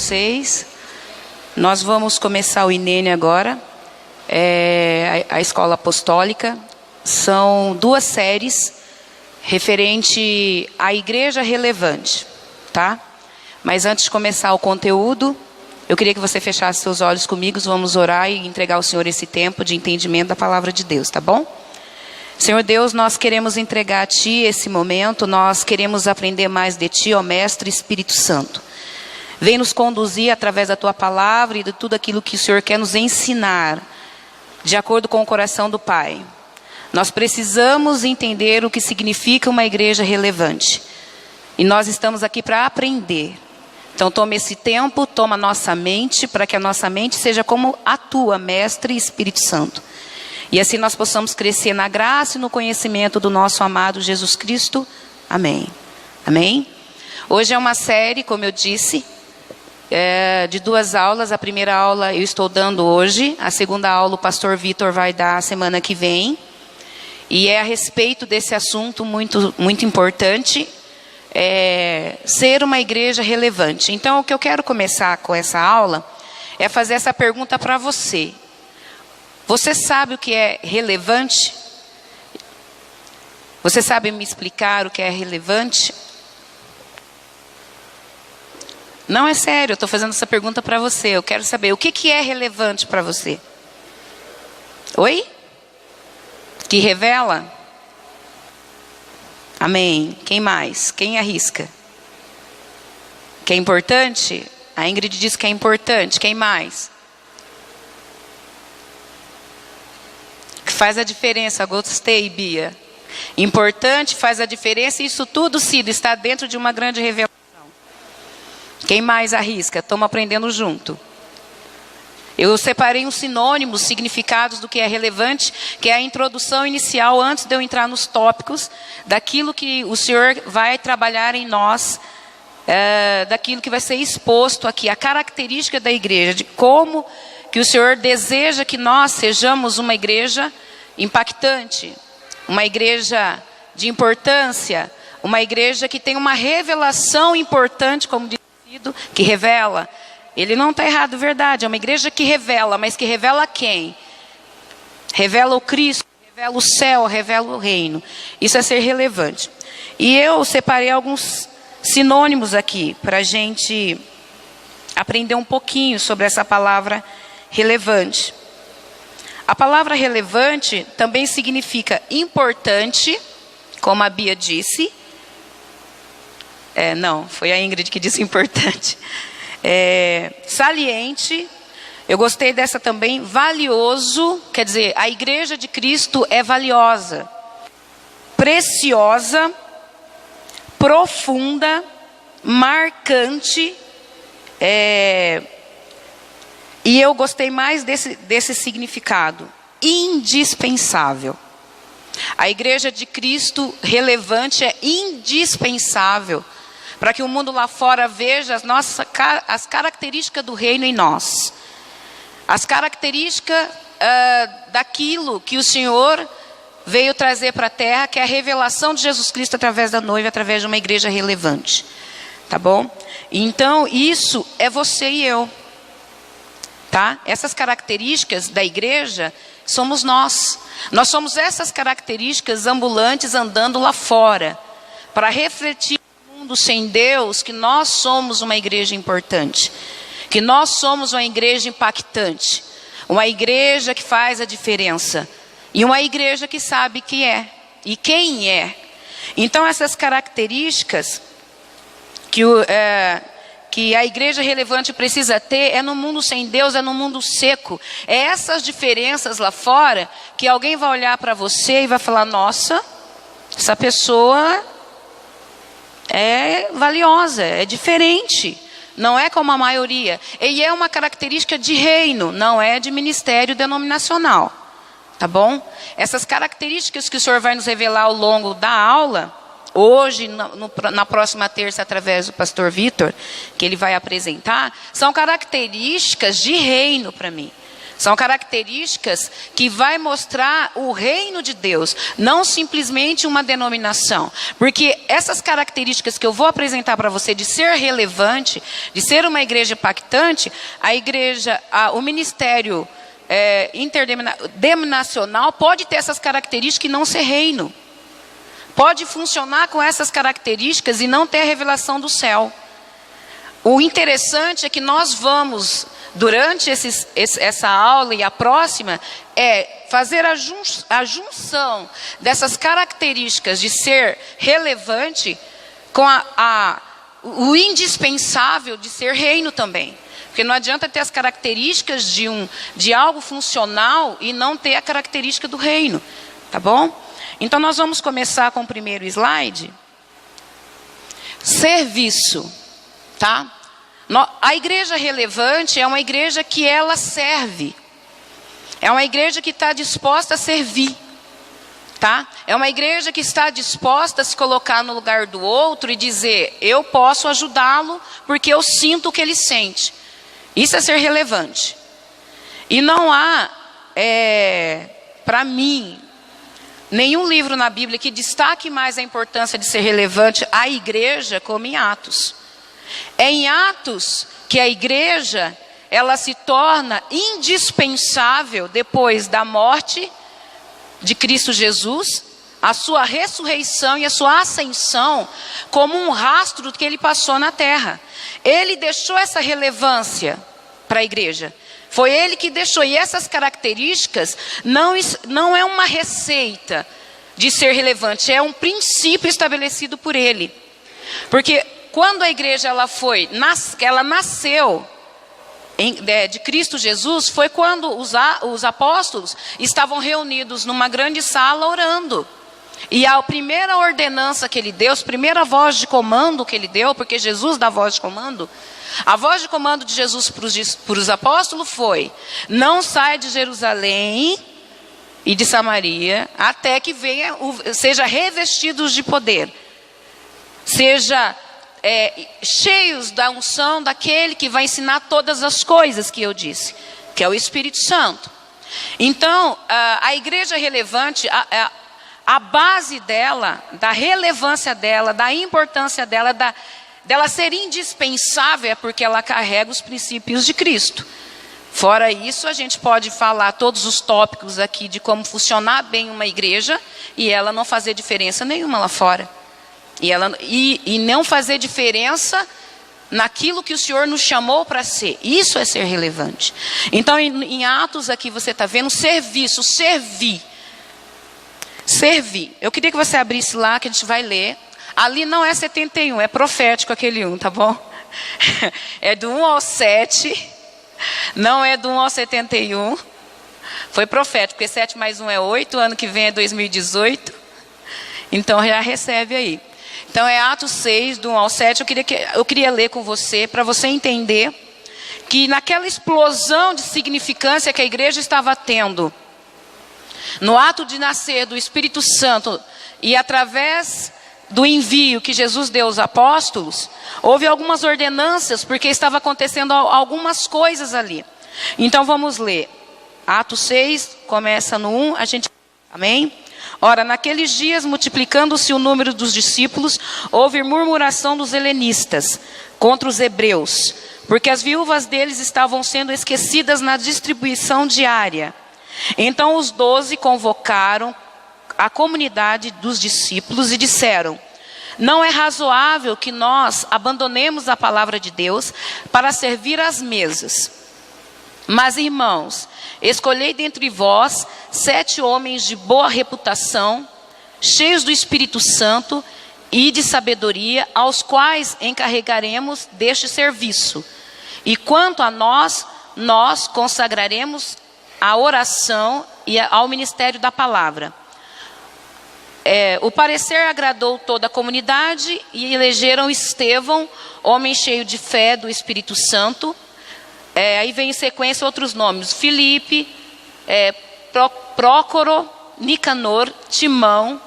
vocês. Nós vamos começar o INENE agora, a escola apostólica. São 2 séries referente à igreja relevante, tá? Mas antes de começar o conteúdo, eu queria que você fechasse seus olhos comigo. Vamos orar e entregar ao Senhor esse tempo de entendimento da palavra de Deus, tá bom? Senhor Deus, nós queremos entregar a Ti esse momento. Nós queremos aprender mais de Ti, ó Mestre Espírito Santo. Vem nos conduzir através da Tua palavra e de tudo aquilo que o Senhor quer nos ensinar, de acordo com o coração do Pai. Nós precisamos entender o que significa uma igreja relevante. E nós estamos aqui para aprender. Então toma esse tempo, toma a nossa mente, para que a nossa mente seja como a Tua, Mestre Espírito Santo. E assim nós possamos crescer na graça e no conhecimento do nosso amado Jesus Cristo. Amém. Amém? Hoje é uma série, como eu disse, de 2 aulas. A primeira aula eu estou dando hoje. A segunda aula o pastor Vitor vai dar semana que vem. E é a respeito desse assunto muito, muito importante. Ser uma igreja relevante. Então o que eu quero começar com essa aula é fazer essa pergunta para você. Você sabe o que é relevante? Você sabe me explicar o que é relevante? Não, é sério, eu estou fazendo essa pergunta para você. Eu quero saber, o que é relevante para você? Oi? Que revela? Amém. Quem mais? Quem arrisca? Que é importante? A Ingrid disse que é importante. Quem mais? Que faz a diferença. Gostei, Bia. Importante, faz a diferença. Isso tudo, Cida, está dentro de uma grande revelação. Quem mais arrisca? Estamos aprendendo junto. Eu separei uns sinônimos, significados do que é relevante, que é a introdução inicial, antes de eu entrar nos tópicos, daquilo que o Senhor vai trabalhar em nós, daquilo que vai ser exposto aqui, a característica da igreja, de como que o Senhor deseja que nós sejamos uma igreja impactante, uma igreja de importância, uma igreja que tem uma revelação importante, como disse, que revela. Ele não está errado, verdade. É uma igreja que revela, mas que revela quem? Revela o Cristo, revela o céu, revela o reino. Isso é ser relevante. E eu separei alguns sinônimos aqui, para a gente aprender um pouquinho sobre essa palavra relevante. A palavra relevante também significa importante, como a Bia disse. Não, foi a Ingrid que disse importante. Saliente, eu gostei dessa também. Valioso, quer dizer, a igreja de Cristo é valiosa. Preciosa, profunda, marcante. E eu gostei mais desse significado. Indispensável. A igreja de Cristo relevante é indispensável para que o mundo lá fora veja as características do reino em nós. As características daquilo que o Senhor veio trazer para a terra, que é a revelação de Jesus Cristo através da noiva, através de uma igreja relevante. Tá bom? Então, isso é você e eu. Tá? Essas características da igreja somos nós. Nós somos essas características ambulantes andando lá fora, para refletir no mundo sem Deus que nós somos uma igreja importante, que nós somos uma igreja impactante, uma igreja que faz a diferença, e uma igreja que sabe que é, e quem é. Então essas características que a igreja relevante precisa ter, é no mundo sem Deus, é no mundo seco. É essas diferenças lá fora, que alguém vai olhar para você e vai falar, nossa, essa pessoa é valiosa, é diferente. Não é como a maioria. E é uma característica de reino, não é de ministério denominacional. Tá bom? Essas características que o Senhor vai nos revelar ao longo da aula, hoje, na próxima terça, através do pastor Vitor, que ele vai apresentar, são características de reino para mim. São características que vai mostrar o reino de Deus, não simplesmente uma denominação. Porque essas características que eu vou apresentar para você de ser relevante, de ser uma igreja impactante, o ministério interdenominacional pode ter essas características e não ser reino. Pode funcionar com essas características e não ter a revelação do céu. O interessante é que nós vamos, durante essa aula e a próxima, fazer a junção dessas características de ser relevante com o indispensável de ser reino também. Porque não adianta ter as características de algo funcional e não ter a característica do reino. Tá bom? Então nós vamos começar com o primeiro slide. Serviço. Tá? A igreja relevante é uma igreja que ela serve. É uma igreja que está disposta a servir. Tá? É uma igreja que está disposta a se colocar no lugar do outro e dizer, eu posso ajudá-lo porque eu sinto o que ele sente. Isso é ser relevante. E não há, para mim, nenhum livro na Bíblia que destaque mais a importância de ser relevante à igreja como em Atos. É em Atos que a igreja, ela se torna indispensável depois da morte de Cristo Jesus, a sua ressurreição e a sua ascensão, como um rastro que ele passou na terra. Ele deixou essa relevância para a igreja. Foi ele que deixou. E essas características não é uma receita de ser relevante, é um princípio estabelecido por ele. Porque quando a igreja ela nasceu de Cristo Jesus, foi quando os apóstolos estavam reunidos numa grande sala orando. E a primeira ordenança que ele deu, a primeira voz de comando que ele deu, porque Jesus dá voz de comando, a voz de comando de Jesus para os apóstolos foi: não saia de Jerusalém e de Samaria, até que seja revestidos de poder, seja cheios da unção daquele que vai ensinar todas as coisas que eu disse, que é o Espírito Santo. Então, a igreja relevante, a base dela, da relevância dela, da importância dela ser indispensável, é porque ela carrega os princípios de Cristo. Fora isso, a gente pode falar todos os tópicos aqui de como funcionar bem uma igreja e ela não fazer diferença nenhuma lá fora. E não fazer diferença naquilo que o Senhor nos chamou para ser. Isso é ser relevante. Então, em Atos aqui você está vendo serviço, servir. Eu queria que você abrisse lá, que a gente vai ler. Ali não é 71, é profético aquele 1, tá bom? É do 1 ao 7, não é do 1 ao 71. Foi profético, porque 7 mais 1 é 8, ano que vem é 2018. Então já recebe aí. Então é Atos 6, do 1 ao 7, eu queria ler com você, para você entender que naquela explosão de significância que a igreja estava tendo, no ato de nascer do Espírito Santo e através do envio que Jesus deu aos apóstolos, houve algumas ordenanças, porque estava acontecendo algumas coisas ali. Então vamos ler. Atos 6, começa no 1, amém? Ora, naqueles dias, multiplicando-se o número dos discípulos, houve murmuração dos helenistas contra os hebreus, porque as viúvas deles estavam sendo esquecidas na distribuição diária. Então os 12 convocaram a comunidade dos discípulos e disseram: não é razoável que nós abandonemos a palavra de Deus para servir às mesas. Mas, irmãos, escolhei dentre vós 7 homens de boa reputação, cheios do Espírito Santo e de sabedoria, aos quais encarregaremos deste serviço. E quanto a nós consagraremos a oração e ao ministério da palavra. O parecer agradou toda a comunidade e elegeram Estevão, homem cheio de fé do Espírito Santo. Aí vem em sequência outros nomes: Filipe, Prócoro, Nicanor, Timão,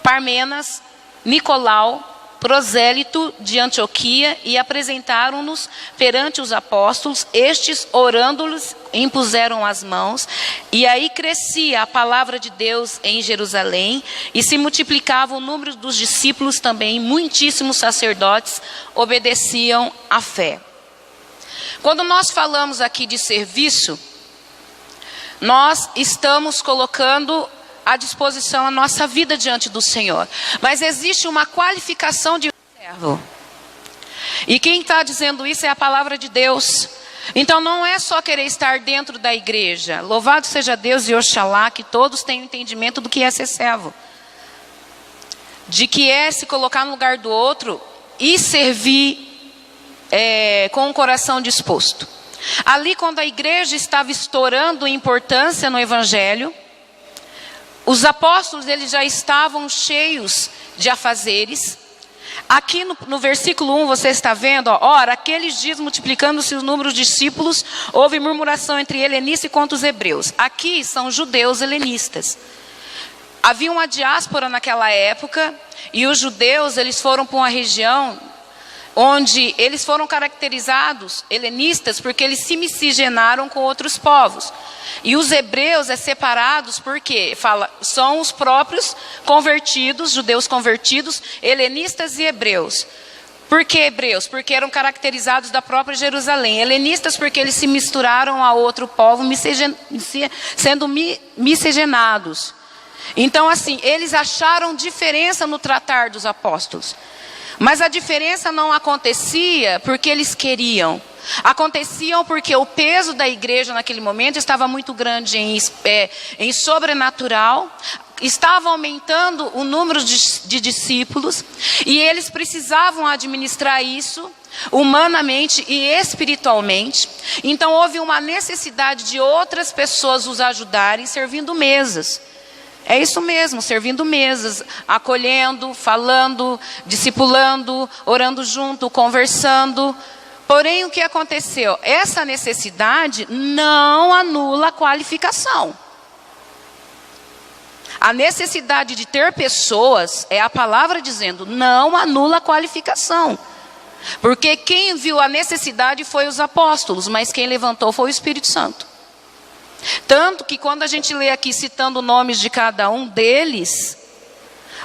Parmenas, Nicolau, prosélito de Antioquia, e apresentaram-nos perante os apóstolos. Estes, orando-lhes, impuseram as mãos, e aí crescia a palavra de Deus em Jerusalém, e se multiplicava o número dos discípulos também, muitíssimos sacerdotes obedeciam à fé. Quando nós falamos aqui de serviço, nós estamos colocando à disposição a nossa vida diante do Senhor. Mas existe uma qualificação de servo. E quem está dizendo isso é a palavra de Deus. Então não é só querer estar dentro da igreja. Louvado seja Deus e Oxalá que todos tenham entendimento do que é ser servo. De que é se colocar no lugar do outro e servir com o coração disposto. Ali, quando a igreja estava estourando importância no evangelho, os apóstolos, eles já estavam cheios de afazeres. Aqui no versículo 1 você está vendo, ó, ora, aqueles dias multiplicando-se o número de discípulos, houve murmuração entre helenistas e contra os hebreus. Aqui são judeus helenistas. Havia uma diáspora naquela época, e os judeus, eles foram para uma região onde eles foram caracterizados helenistas porque eles se miscigenaram com outros povos. E os hebreus separados porque são os próprios convertidos, judeus convertidos, helenistas e hebreus. Por que hebreus? Porque eram caracterizados da própria Jerusalém. Helenistas porque eles se misturaram a outro povo, sendo miscigenados. Então assim, eles acharam diferença no tratar dos apóstolos. Mas a diferença não acontecia porque eles queriam. Aconteciam porque o peso da igreja naquele momento estava muito grande em sobrenatural. Estava aumentando o número de discípulos. E eles precisavam administrar isso humanamente e espiritualmente. Então houve uma necessidade de outras pessoas os ajudarem servindo mesas. É isso mesmo, servindo mesas, acolhendo, falando, discipulando, orando junto, conversando. Porém, o que aconteceu? Essa necessidade não anula a qualificação. A necessidade de ter pessoas, é a palavra dizendo, não anula a qualificação. Porque quem viu a necessidade foi os apóstolos, mas quem levantou foi o Espírito Santo. Tanto que quando a gente lê aqui citando nomes de cada um deles,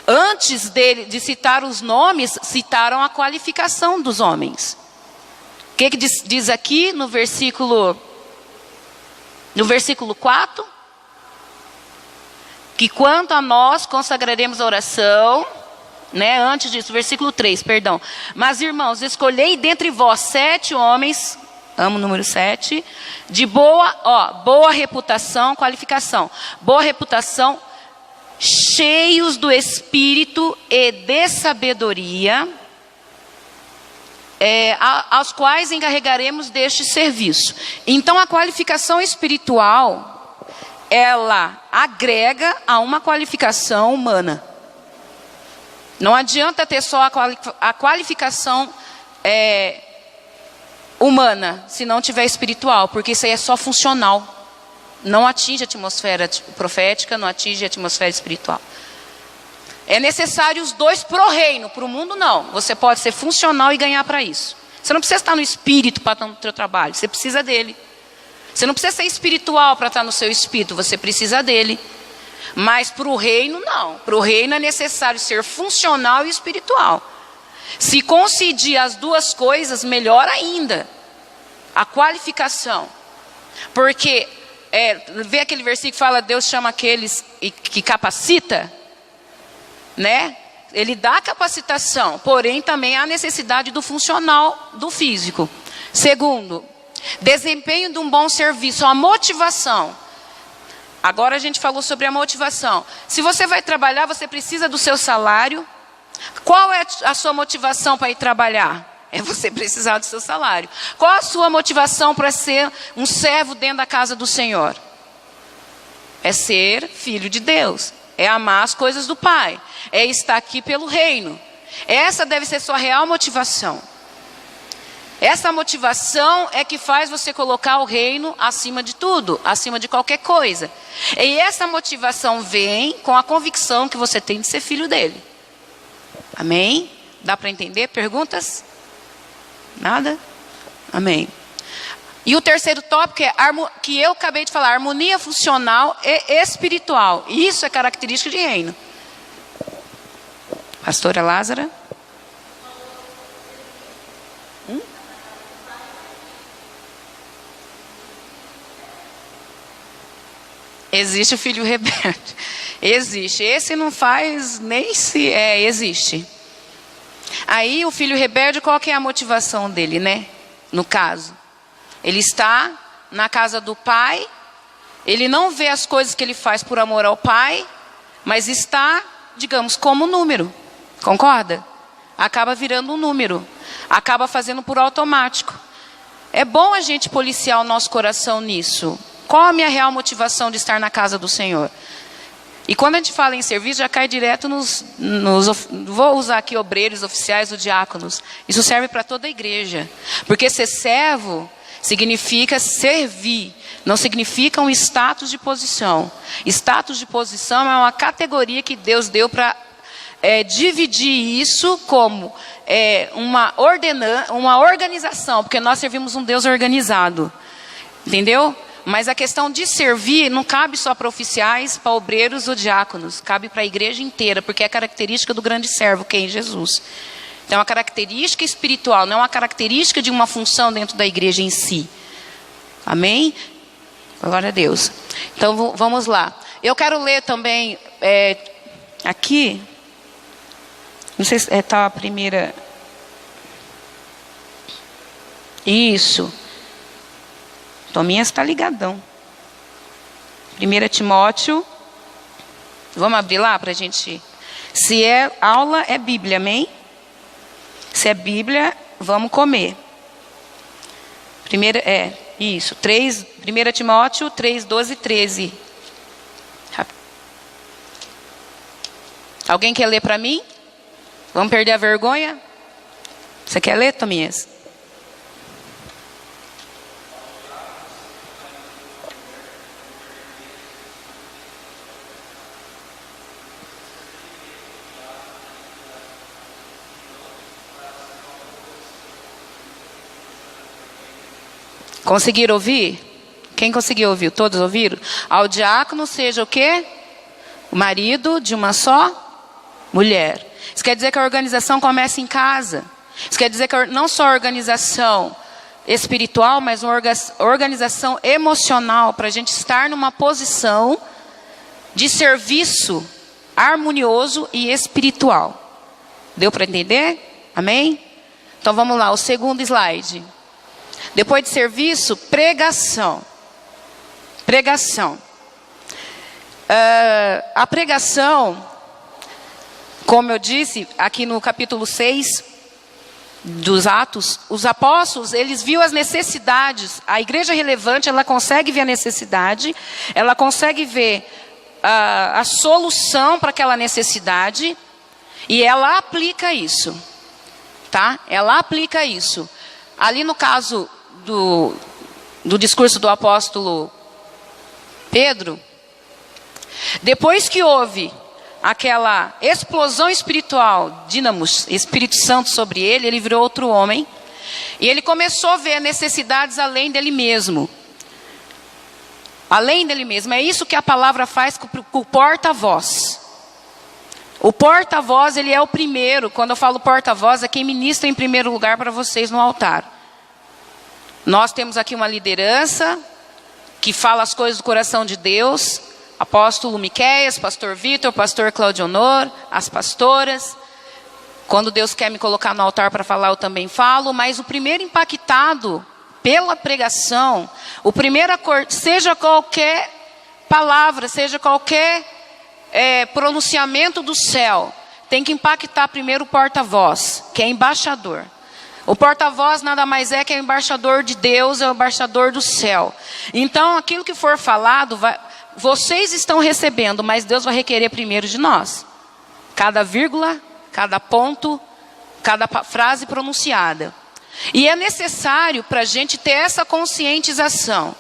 antes de citar os nomes, citaram a qualificação dos homens. O que diz aqui no versículo 4? Que quanto a nós consagraremos a oração, antes disso, versículo 3, perdão. Mas irmãos, escolhei dentre vós 7 homens, amo o número 7, de boa reputação, qualificação, boa reputação, cheios do Espírito e de sabedoria, aos quais encarregaremos deste serviço. Então a qualificação espiritual, ela agrega a uma qualificação humana. Não adianta ter só a qualificação humana, se não tiver espiritual, porque isso aí é só funcional. Não atinge a atmosfera profética, não atinge a atmosfera espiritual. É necessário os dois para o reino, para o mundo não. Você pode ser funcional e ganhar para isso. Você não precisa estar no espírito para estar no seu trabalho, você precisa dele. Você não precisa ser espiritual para estar no seu espírito, você precisa dele. Mas para o reino não. Para o reino é necessário ser funcional e espiritual. Se coincidir as duas coisas, melhor ainda. A qualificação. Porque, vê aquele versículo que fala, Deus chama aqueles que capacita, né? Ele dá capacitação, porém também há necessidade do funcional, do físico. Segundo, desempenho de um bom serviço, a motivação. Agora a gente falou sobre a motivação. Se você vai trabalhar, você precisa do seu salário. Qual é a sua motivação para ir trabalhar? É você precisar do seu salário. Qual a sua motivação para ser um servo dentro da casa do Senhor? É ser filho de Deus. É amar as coisas do Pai. É estar aqui pelo reino. Essa deve ser sua real motivação. Essa motivação é que faz você colocar o reino acima de tudo, acima de qualquer coisa. E essa motivação vem com a convicção que você tem de ser filho dele. Amém? Dá para entender? Perguntas? Nada? Amém. E o terceiro tópico é que eu acabei de falar, harmonia funcional e espiritual. Isso é característica de reino. Pastora Lázara? Existe o filho rebelde. Existe. Esse não faz nem se... existe. Aí o filho rebelde, qual que é a motivação dele, né? No caso. Ele está na casa do pai. Ele não vê as coisas que ele faz por amor ao pai. Mas está, digamos, como número. Concorda? Acaba virando um número. Acaba fazendo por automático. É bom a gente policiar o nosso coração nisso. Qual a minha real motivação de estar na casa do Senhor? E quando a gente fala em serviço, já cai direto vou usar aqui obreiros, oficiais ou diáconos. Isso serve para toda a igreja. Porque ser servo significa servir. Não significa um status de posição. Status de posição é uma categoria que Deus deu para dividir isso como uma organização. Porque nós servimos um Deus organizado. Entendeu? Mas a questão de servir não cabe só para oficiais, para obreiros ou diáconos. Cabe para a igreja inteira, porque é característica do grande servo, que é Jesus. Então é uma característica espiritual, não é uma característica de uma função dentro da igreja em si. Amém? Glória a Deus. Então vamos lá. Eu quero ler também aqui. Não sei se está a primeira. Isso. Tominhas está ligadão. 1 Timóteo. Vamos abrir lá para a gente. Se é aula, é Bíblia, amém? Se é Bíblia, vamos comer. Isso. 1 Timóteo 3, 12 e 13. Alguém quer ler para mim? Vamos perder a vergonha? Você quer ler, Tominhas? Conseguiram ouvir? Quem conseguiu ouvir? Todos ouviram? Ao diácono seja o quê? O marido de uma só mulher. Isso quer dizer que a organização começa em casa. Isso quer dizer que não só a organização espiritual, mas uma organização emocional, para a gente estar numa posição de serviço harmonioso e espiritual. Deu para entender? Amém? Então vamos lá, o segundo slide. Depois de serviço, pregação. Pregação. A pregação, como eu disse, aqui no capítulo 6 dos Atos, os apóstolos, eles viam as necessidades. A igreja relevante, ela consegue ver a necessidade, ela consegue ver a solução para aquela necessidade, e ela aplica isso. Tá? Ela aplica isso. Ali no caso do discurso do apóstolo Pedro, depois que houve aquela explosão espiritual, dínamos, Espírito Santo sobre ele, ele virou outro homem, e ele começou a ver necessidades além dele mesmo. Além dele mesmo. É isso que a palavra faz com o porta-voz. O porta-voz, ele é o primeiro. Quando eu falo porta-voz, é quem ministra em primeiro lugar para vocês no altar. Nós temos aqui uma liderança que fala as coisas do coração de Deus. Apóstolo Miqueias, pastor Vitor, pastor Claudionor, as pastoras. Quando Deus quer me colocar no altar para falar, eu também falo. Mas o primeiro impactado pela pregação, o primeiro acordo, seja qualquer palavra, seja qualquer pronunciamento do céu, tem que impactar primeiro o porta-voz, que é embaixador. O porta-voz nada mais é que o embaixador de Deus, é o embaixador do céu. Então, aquilo que for falado, vocês estão recebendo, mas Deus vai requerer primeiro de nós. Cada vírgula, cada ponto, cada frase pronunciada. E é necessário para a gente ter essa conscientização.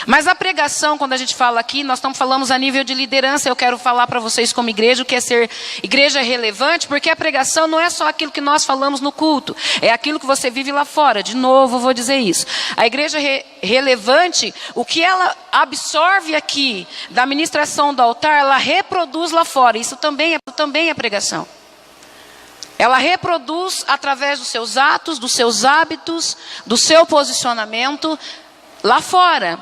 Mas a pregação, quando a gente fala aqui, nós falamos a nível de liderança. Eu quero falar para vocês como igreja o que é ser igreja relevante, porque a pregação não é só aquilo que nós falamos no culto, é aquilo que você vive lá fora. De novo, vou dizer isso. A igreja relevante, o que ela absorve aqui da ministração do altar, ela reproduz lá fora. Isso também é pregação. Ela reproduz através dos seus atos, dos seus hábitos, do seu posicionamento lá fora.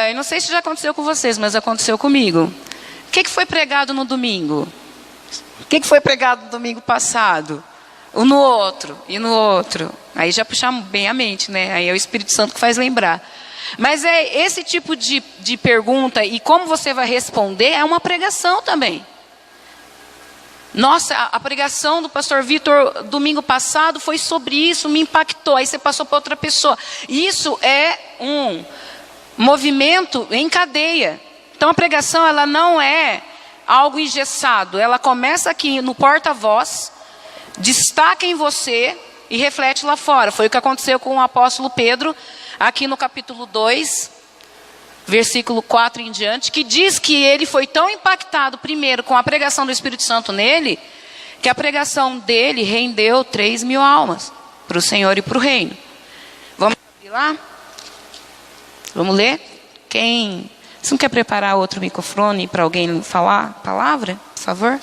Eu não sei se já aconteceu com vocês, mas aconteceu comigo. O que foi pregado no domingo? O que foi pregado no domingo passado? No outro, e no outro. Aí já puxamos bem a mente, né? Aí é o Espírito Santo que faz lembrar. Mas é esse tipo de pergunta, e como você vai responder, é uma pregação também. Nossa, a pregação do pastor Vitor domingo passado foi sobre isso, me impactou. Aí você passou para outra pessoa. Isso é um movimento em cadeia. Então a pregação, ela não é algo engessado. Ela começa aqui no porta-voz, destaca em você e reflete lá fora. Foi o que aconteceu com o apóstolo Pedro, aqui no capítulo 2, versículo 4 em diante, que diz que ele foi tão impactado primeiro com a pregação do Espírito Santo nele, que a pregação dele rendeu 3.000 almas para o Senhor e para o reino. Vamos abrir lá? Vamos ler? Você não quer preparar outro microfone para alguém falar a palavra, por favor?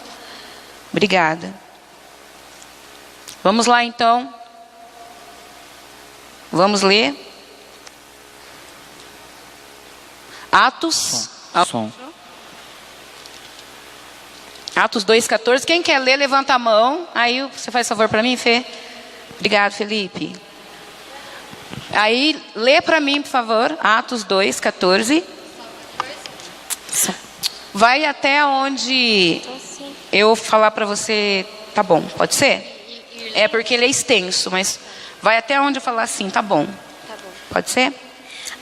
Obrigada. Vamos lá então. Vamos ler. Atos. Atos 2,14. Quem quer ler, levanta a mão. Aí você faz favor para mim, Fê? Obrigado, Felipe. Aí, lê para mim, por favor, Atos 2,14. Vai até onde eu falar para você, tá bom, pode ser? É porque ele é extenso, mas vai até onde eu falar assim, tá bom. Pode ser?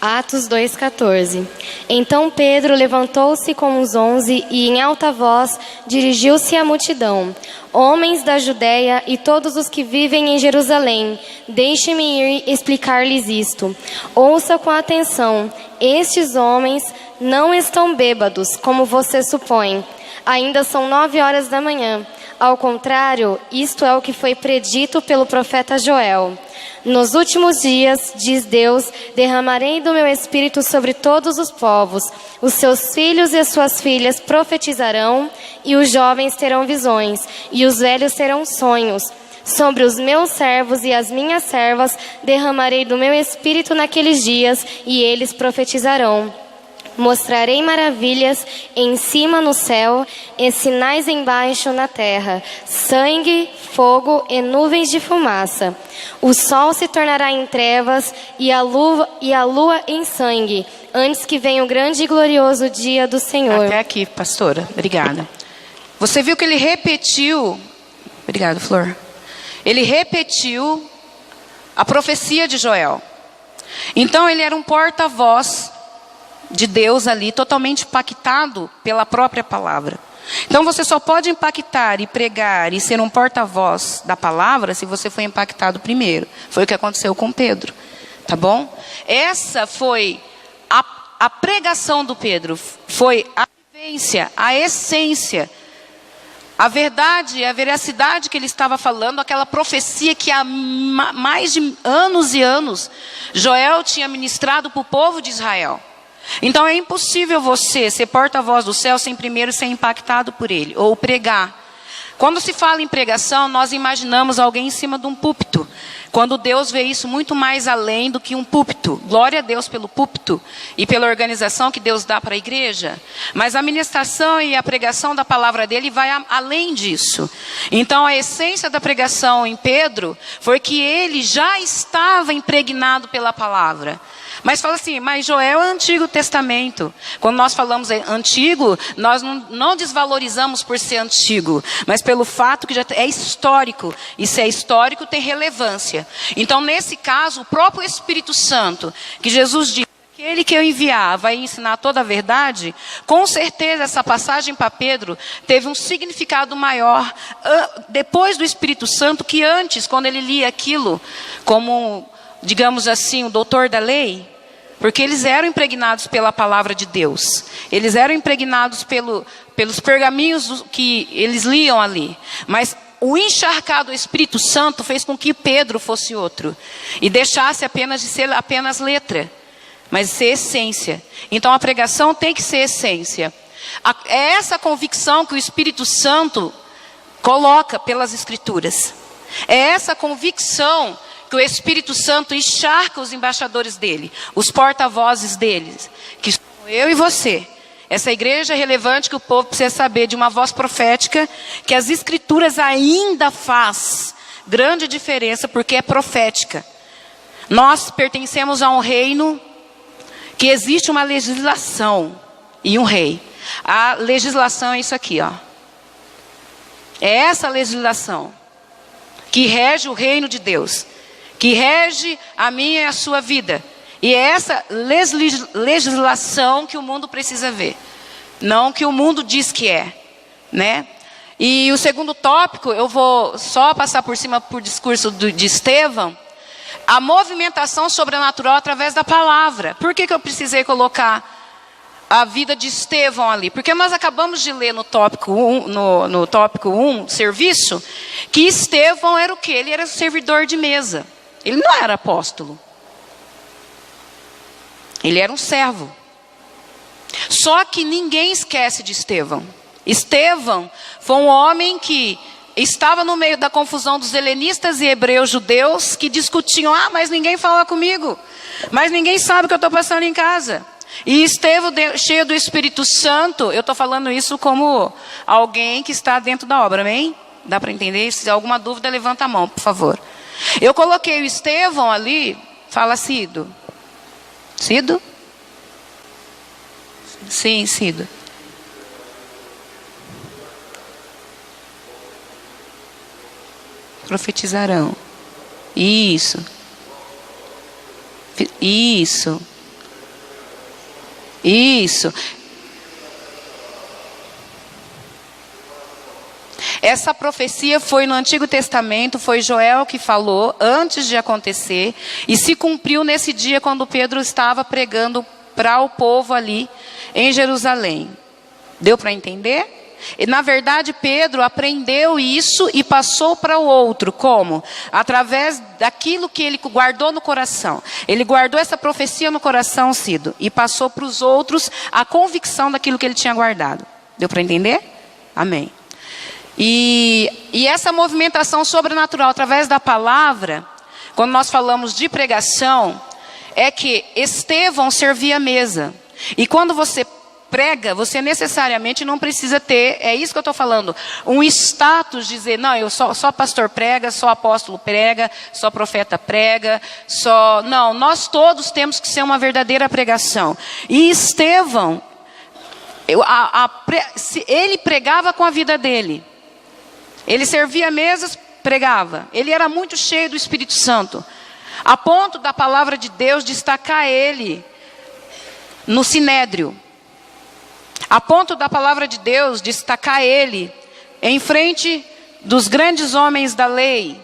Atos 2,14. Então Pedro levantou-se com os 11 e em alta voz dirigiu-se à multidão. Homens da Judéia e todos os que vivem em Jerusalém, deixe-me ir explicar-lhes isto. Ouça com atenção. Estes homens não estão bêbados, como você supõe. Ainda são 9 horas da manhã. Ao contrário, isto é o que foi predito pelo profeta Joel. Nos últimos dias, diz Deus, derramarei do meu espírito sobre todos os povos. Os seus filhos e as suas filhas profetizarão, e os jovens terão visões, e os velhos terão sonhos. Sobre os meus servos e as minhas servas derramarei do meu espírito naqueles dias, e eles profetizarão. Mostrarei maravilhas em cima no céu e sinais embaixo na terra, sangue, fogo e nuvens de fumaça. O sol se tornará em trevas e a lua em sangue, antes que venha o grande e glorioso dia do Senhor. Até aqui, pastora. Obrigada. Você viu que ele repetiu... Obrigado, Flor. Ele repetiu a profecia de Joel. Então ele era um porta-voz de Deus ali, totalmente impactado pela própria palavra. Então você só pode impactar e pregar e ser um porta-voz da palavra se você foi impactado primeiro. Foi o que aconteceu com Pedro, tá bom? Essa foi a pregação do Pedro, foi a vivência, a essência, a verdade, a veracidade que ele estava falando, aquela profecia que há mais de anos e anos Joel tinha ministrado para o povo de Israel. Então é impossível você ser porta-voz do céu sem primeiro ser impactado por ele, ou pregar. Quando se fala em pregação, nós imaginamos alguém em cima de um púlpito. Quando Deus vê isso muito mais além do que um púlpito. Glória a Deus pelo púlpito e pela organização que Deus dá para a igreja. Mas a ministração e a pregação da palavra dele vai além disso. Então a essência da pregação em Pedro foi que ele já estava impregnado pela palavra. Mas fala assim, mas Joel é Antigo Testamento. Quando nós falamos antigo, nós não desvalorizamos por ser antigo, mas pelo fato que já é histórico. E se é histórico, tem relevância. Então, nesse caso, o próprio Espírito Santo, que Jesus disse, aquele que eu enviar vai ensinar toda a verdade, com certeza essa passagem para Pedro teve um significado maior depois do Espírito Santo que antes, quando ele lia aquilo como, digamos assim, o doutor da lei. porque eles eram impregnados pela palavra de Deus. Eles eram impregnados pelos pergaminhos que eles liam ali. Mas o encharcar do Espírito Santo fez com que Pedro fosse outro. E deixasse apenas de ser apenas letra, mas ser essência. Então a pregação tem que ser essência. É essa convicção que o Espírito Santo coloca pelas Escrituras. É essa convicção que o Espírito Santo encharca os embaixadores dele, os porta-vozes deles, que sou eu e você. Essa igreja é relevante, que o povo precisa saber de uma voz profética, que as Escrituras ainda faz grande diferença, porque é profética. Nós pertencemos a um reino que existe uma legislação e um rei. A legislação é isso aqui, ó. É essa legislação que rege o reino de Deus, que rege a minha e a sua vida. E é essa legislação que o mundo precisa ver, não que o mundo diz que é, né? E o segundo tópico, eu vou só passar por cima por discurso de Estevão, a movimentação sobrenatural através da palavra. Por que eu precisei colocar a vida de Estevão ali? Porque nós acabamos de ler no tópico 1, serviço, que Estevão era o quê? Ele era servidor de mesa. Ele não era apóstolo. Ele era um servo. Só que ninguém esquece de Estevão. Estevão foi um homem que estava no meio da confusão dos helenistas e hebreus judeus, que discutiam: mas ninguém fala comigo, mas ninguém sabe o que eu estou passando em casa. E Estevão, cheio do Espírito Santo, eu estou falando isso como alguém que está dentro da obra, amém? Dá para entender? Se alguma dúvida, levanta a mão, por favor. Eu coloquei o Estevão ali, fala Cido. Cido? Sim, Cido. Profetizarão. Isso. Isso. Isso. Essa profecia foi no Antigo Testamento, foi Joel que falou antes de acontecer, e se cumpriu nesse dia quando Pedro estava pregando para o povo ali em Jerusalém. Deu para entender? E, na verdade, Pedro aprendeu isso e passou para o outro. Como? Através daquilo que ele guardou no coração. Ele guardou essa profecia no coração, Cido, e passou para os outros a convicção daquilo que ele tinha guardado. Deu para entender? Amém. E essa movimentação sobrenatural através da palavra, quando nós falamos de pregação, é que Estevão servia a mesa. E quando você prega, você necessariamente não precisa ter, é isso que eu estou falando, um status de dizer: não, eu só pastor prega, só apóstolo prega, só profeta prega, não, nós todos temos que ser uma verdadeira pregação. E Estevão, ele pregava com a vida dele. Ele servia mesas, pregava. Ele era muito cheio do Espírito Santo, a ponto da palavra de Deus destacar ele no Sinédrio. A ponto da palavra de Deus destacar ele em frente dos grandes homens da lei.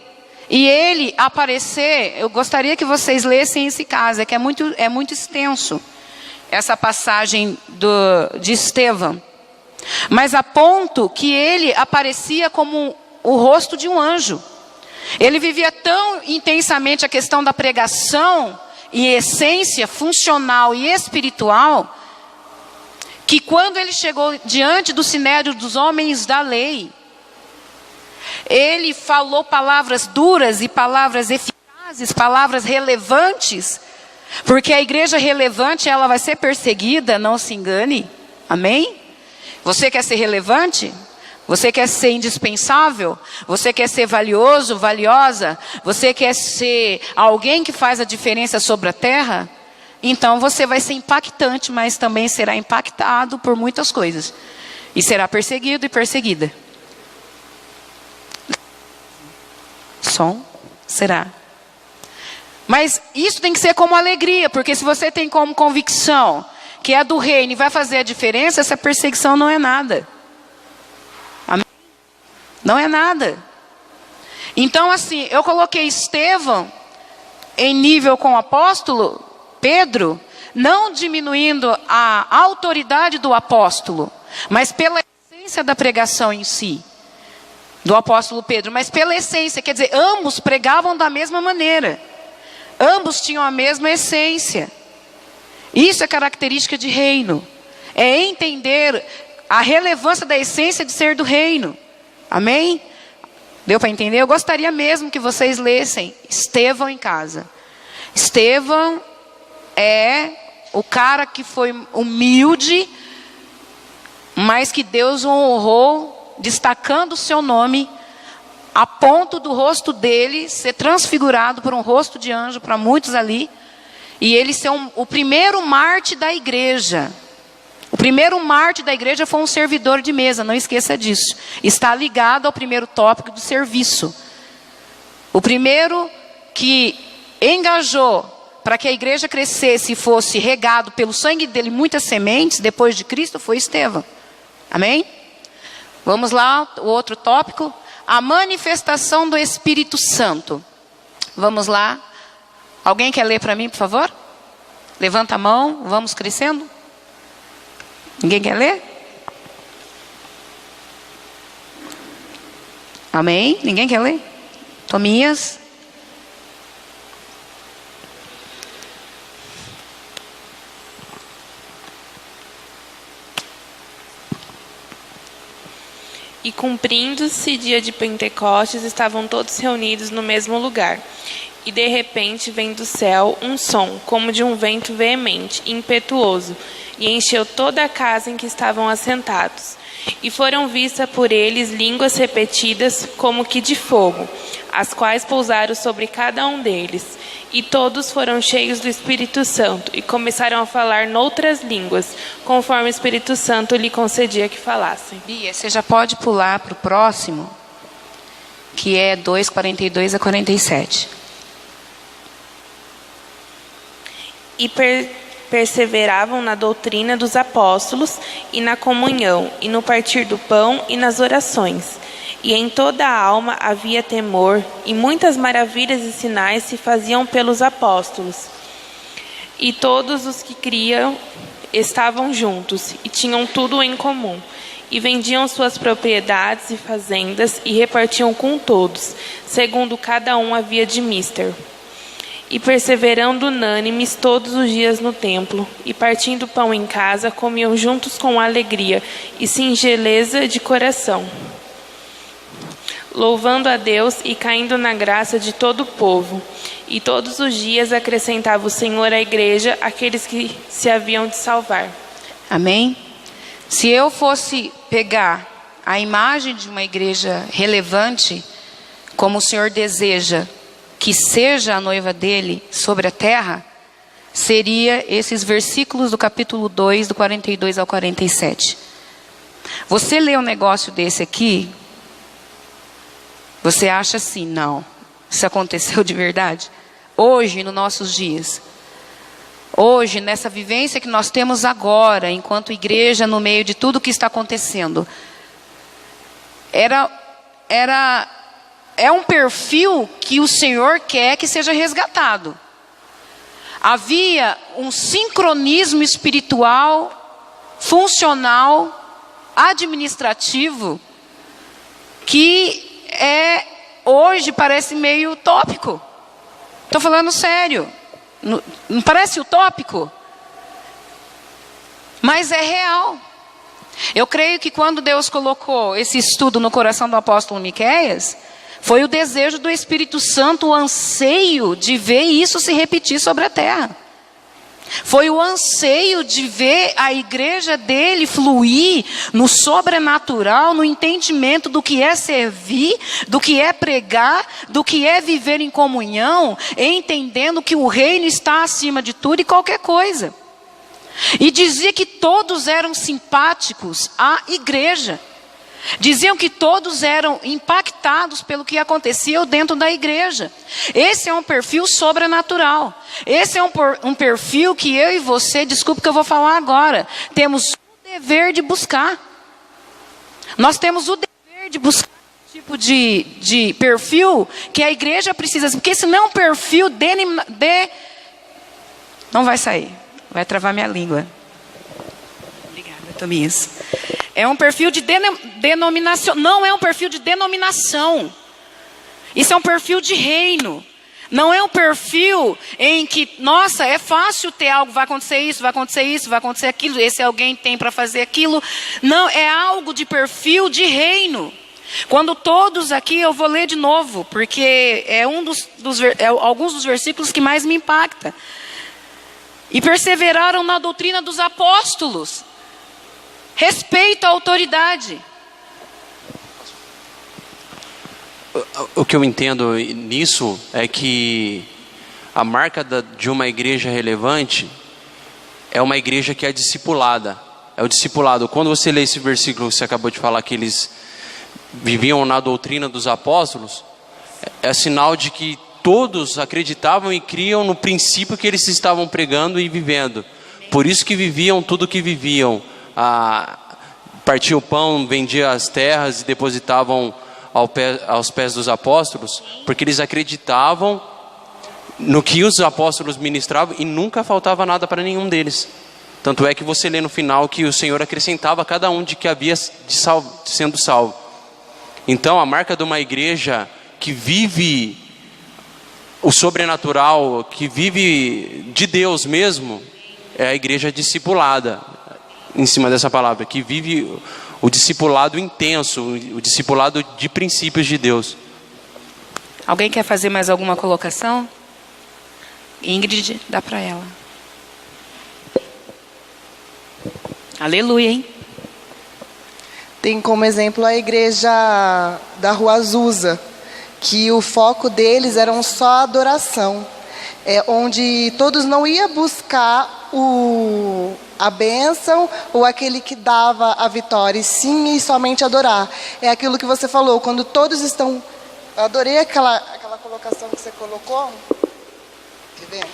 E ele aparecer, eu gostaria que vocês lessem esse caso, que é muito extenso, essa passagem de Estevão. Mas a ponto que ele aparecia como o rosto de um anjo. Ele vivia tão intensamente a questão da pregação, em essência funcional e espiritual, que quando ele chegou diante do sinédrio dos homens da lei, ele falou palavras duras e palavras eficazes, palavras relevantes, porque a igreja relevante, ela vai ser perseguida, não se engane, amém? Você quer ser relevante? Você quer ser indispensável? Você quer ser valioso, valiosa? Você quer ser alguém que faz a diferença sobre a terra? Então você vai ser impactante, mas também será impactado por muitas coisas. E será perseguido e perseguida. Som? Será. Mas isso tem que ser como alegria, porque se você tem como convicção que é do reino e vai fazer a diferença, essa perseguição não é nada. Amém? Não é nada. Então assim, eu coloquei Estevão em nível com o apóstolo Pedro, não diminuindo a autoridade do apóstolo, mas pela essência da pregação em si, do apóstolo Pedro, mas pela essência, quer dizer, ambos pregavam da mesma maneira, ambos tinham a mesma essência. Isso é característica de reino, é entender a relevância da essência de ser do reino. Amém? Deu para entender? Eu gostaria mesmo que vocês lessem Estevão em casa. Estevão é o cara que foi humilde, mas que Deus o honrou, destacando o seu nome, a ponto do rosto dele ser transfigurado por um rosto de anjo para muitos ali, e ele ser o primeiro mártir da igreja. O primeiro mártir da igreja foi um servidor de mesa, não esqueça disso. Está ligado ao primeiro tópico do serviço. O primeiro que engajou para que a igreja crescesse e fosse regado pelo sangue dele muitas sementes, depois de Cristo, foi Estevão. Amém? Vamos lá, o outro tópico. A manifestação do Espírito Santo. Vamos lá. Alguém quer ler para mim, por favor? Levanta a mão, vamos crescendo. Ninguém quer ler? Amém? Ninguém quer ler? Tominhas? E cumprindo-se dia de Pentecostes, estavam todos reunidos no mesmo lugar. E de repente vem do céu um som, como de um vento veemente, impetuoso, e encheu toda a casa em que estavam assentados. E foram vistas por eles línguas repetidas, como que de fogo, as quais pousaram sobre cada um deles. E todos foram cheios do Espírito Santo, e começaram a falar noutras línguas, conforme o Espírito Santo lhe concedia que falassem. Bia, você já pode pular para o próximo, que é 2:42 a 47. E perseveravam na doutrina dos apóstolos, e na comunhão, e no partir do pão, e nas orações. E em toda a alma havia temor, e muitas maravilhas e sinais se faziam pelos apóstolos. E todos os que criam estavam juntos, e tinham tudo em comum. E vendiam suas propriedades e fazendas, e repartiam com todos, segundo cada um havia de mister. E perseverando unânimes todos os dias no templo, e partindo pão em casa, comiam juntos com alegria e singeleza de coração, louvando a Deus e caindo na graça de todo o povo. E todos os dias acrescentava o Senhor à igreja aqueles que se haviam de salvar. Amém? Se eu fosse pegar a imagem de uma igreja relevante, como o Senhor deseja que seja a noiva dele sobre a terra, seria esses versículos do capítulo 2, do 42 ao 47. Você lê um negócio desse aqui, você acha assim, não, isso aconteceu de verdade? Hoje, nos nossos dias, hoje, nessa vivência que nós temos agora, enquanto igreja, no meio de tudo que está acontecendo, é um perfil que o Senhor quer que seja resgatado. Havia um sincronismo espiritual, funcional, administrativo, que hoje parece meio utópico. Estou falando sério. Não parece utópico? Mas é real. Eu creio que quando Deus colocou esse estudo no coração do apóstolo Miqueias, foi o desejo do Espírito Santo, o anseio de ver isso se repetir sobre a terra. Foi o anseio de ver a igreja dele fluir no sobrenatural, no entendimento do que é servir, do que é pregar, do que é viver em comunhão, entendendo que o reino está acima de tudo e qualquer coisa. E dizia que todos eram simpáticos à igreja. Diziam que todos eram impactados pelo que acontecia dentro da igreja. Esse é um perfil sobrenatural. Esse é um perfil que eu e você, desculpe que eu vou falar agora, temos o dever de buscar. Nós temos o dever de buscar um tipo de perfil que a igreja precisa, porque senão o perfil não vai sair. Vai travar minha língua. Obrigada, Tomias. É um perfil de denominação. Não é um perfil de denominação. Isso é um perfil de reino. Não é um perfil em que, nossa, é fácil ter algo, vai acontecer isso, vai acontecer isso, vai acontecer aquilo, esse alguém tem para fazer aquilo. Não, é algo de perfil de reino. Quando todos aqui, eu vou ler de novo, porque é alguns dos versículos que mais me impacta. E perseveraram na doutrina dos apóstolos. Respeito à autoridade. O que eu entendo nisso é que a marca de uma igreja relevante é uma igreja que é discipulada. É o discipulado. Quando você lê esse versículo que você acabou de falar, que eles viviam na doutrina dos apóstolos, é sinal de que todos acreditavam e criam no princípio que eles estavam pregando e vivendo. Por isso que viviam tudo o que viviam. Partiam o pão, vendiam as terras e depositavam aos pés dos apóstolos, porque eles acreditavam no que os apóstolos ministravam e nunca faltava nada para nenhum deles. Tanto é que você lê no final que o Senhor acrescentava a cada um de que havia sendo salvo. Então a marca de uma igreja que vive o sobrenatural, que vive de Deus mesmo, é a igreja discipulada, em cima dessa palavra, que vive o discipulado intenso, o discipulado de princípios de Deus. Alguém quer fazer mais alguma colocação? Ingrid, dá para ela. Aleluia, hein? Tem como exemplo a igreja da Rua Azusa, que o foco deles era só a adoração, onde todos não iam buscar a bênção ou aquele que dava a vitória, e sim e somente adorar. É aquilo que você falou, quando todos estão... Eu adorei aquela colocação que você colocou. Quer ver?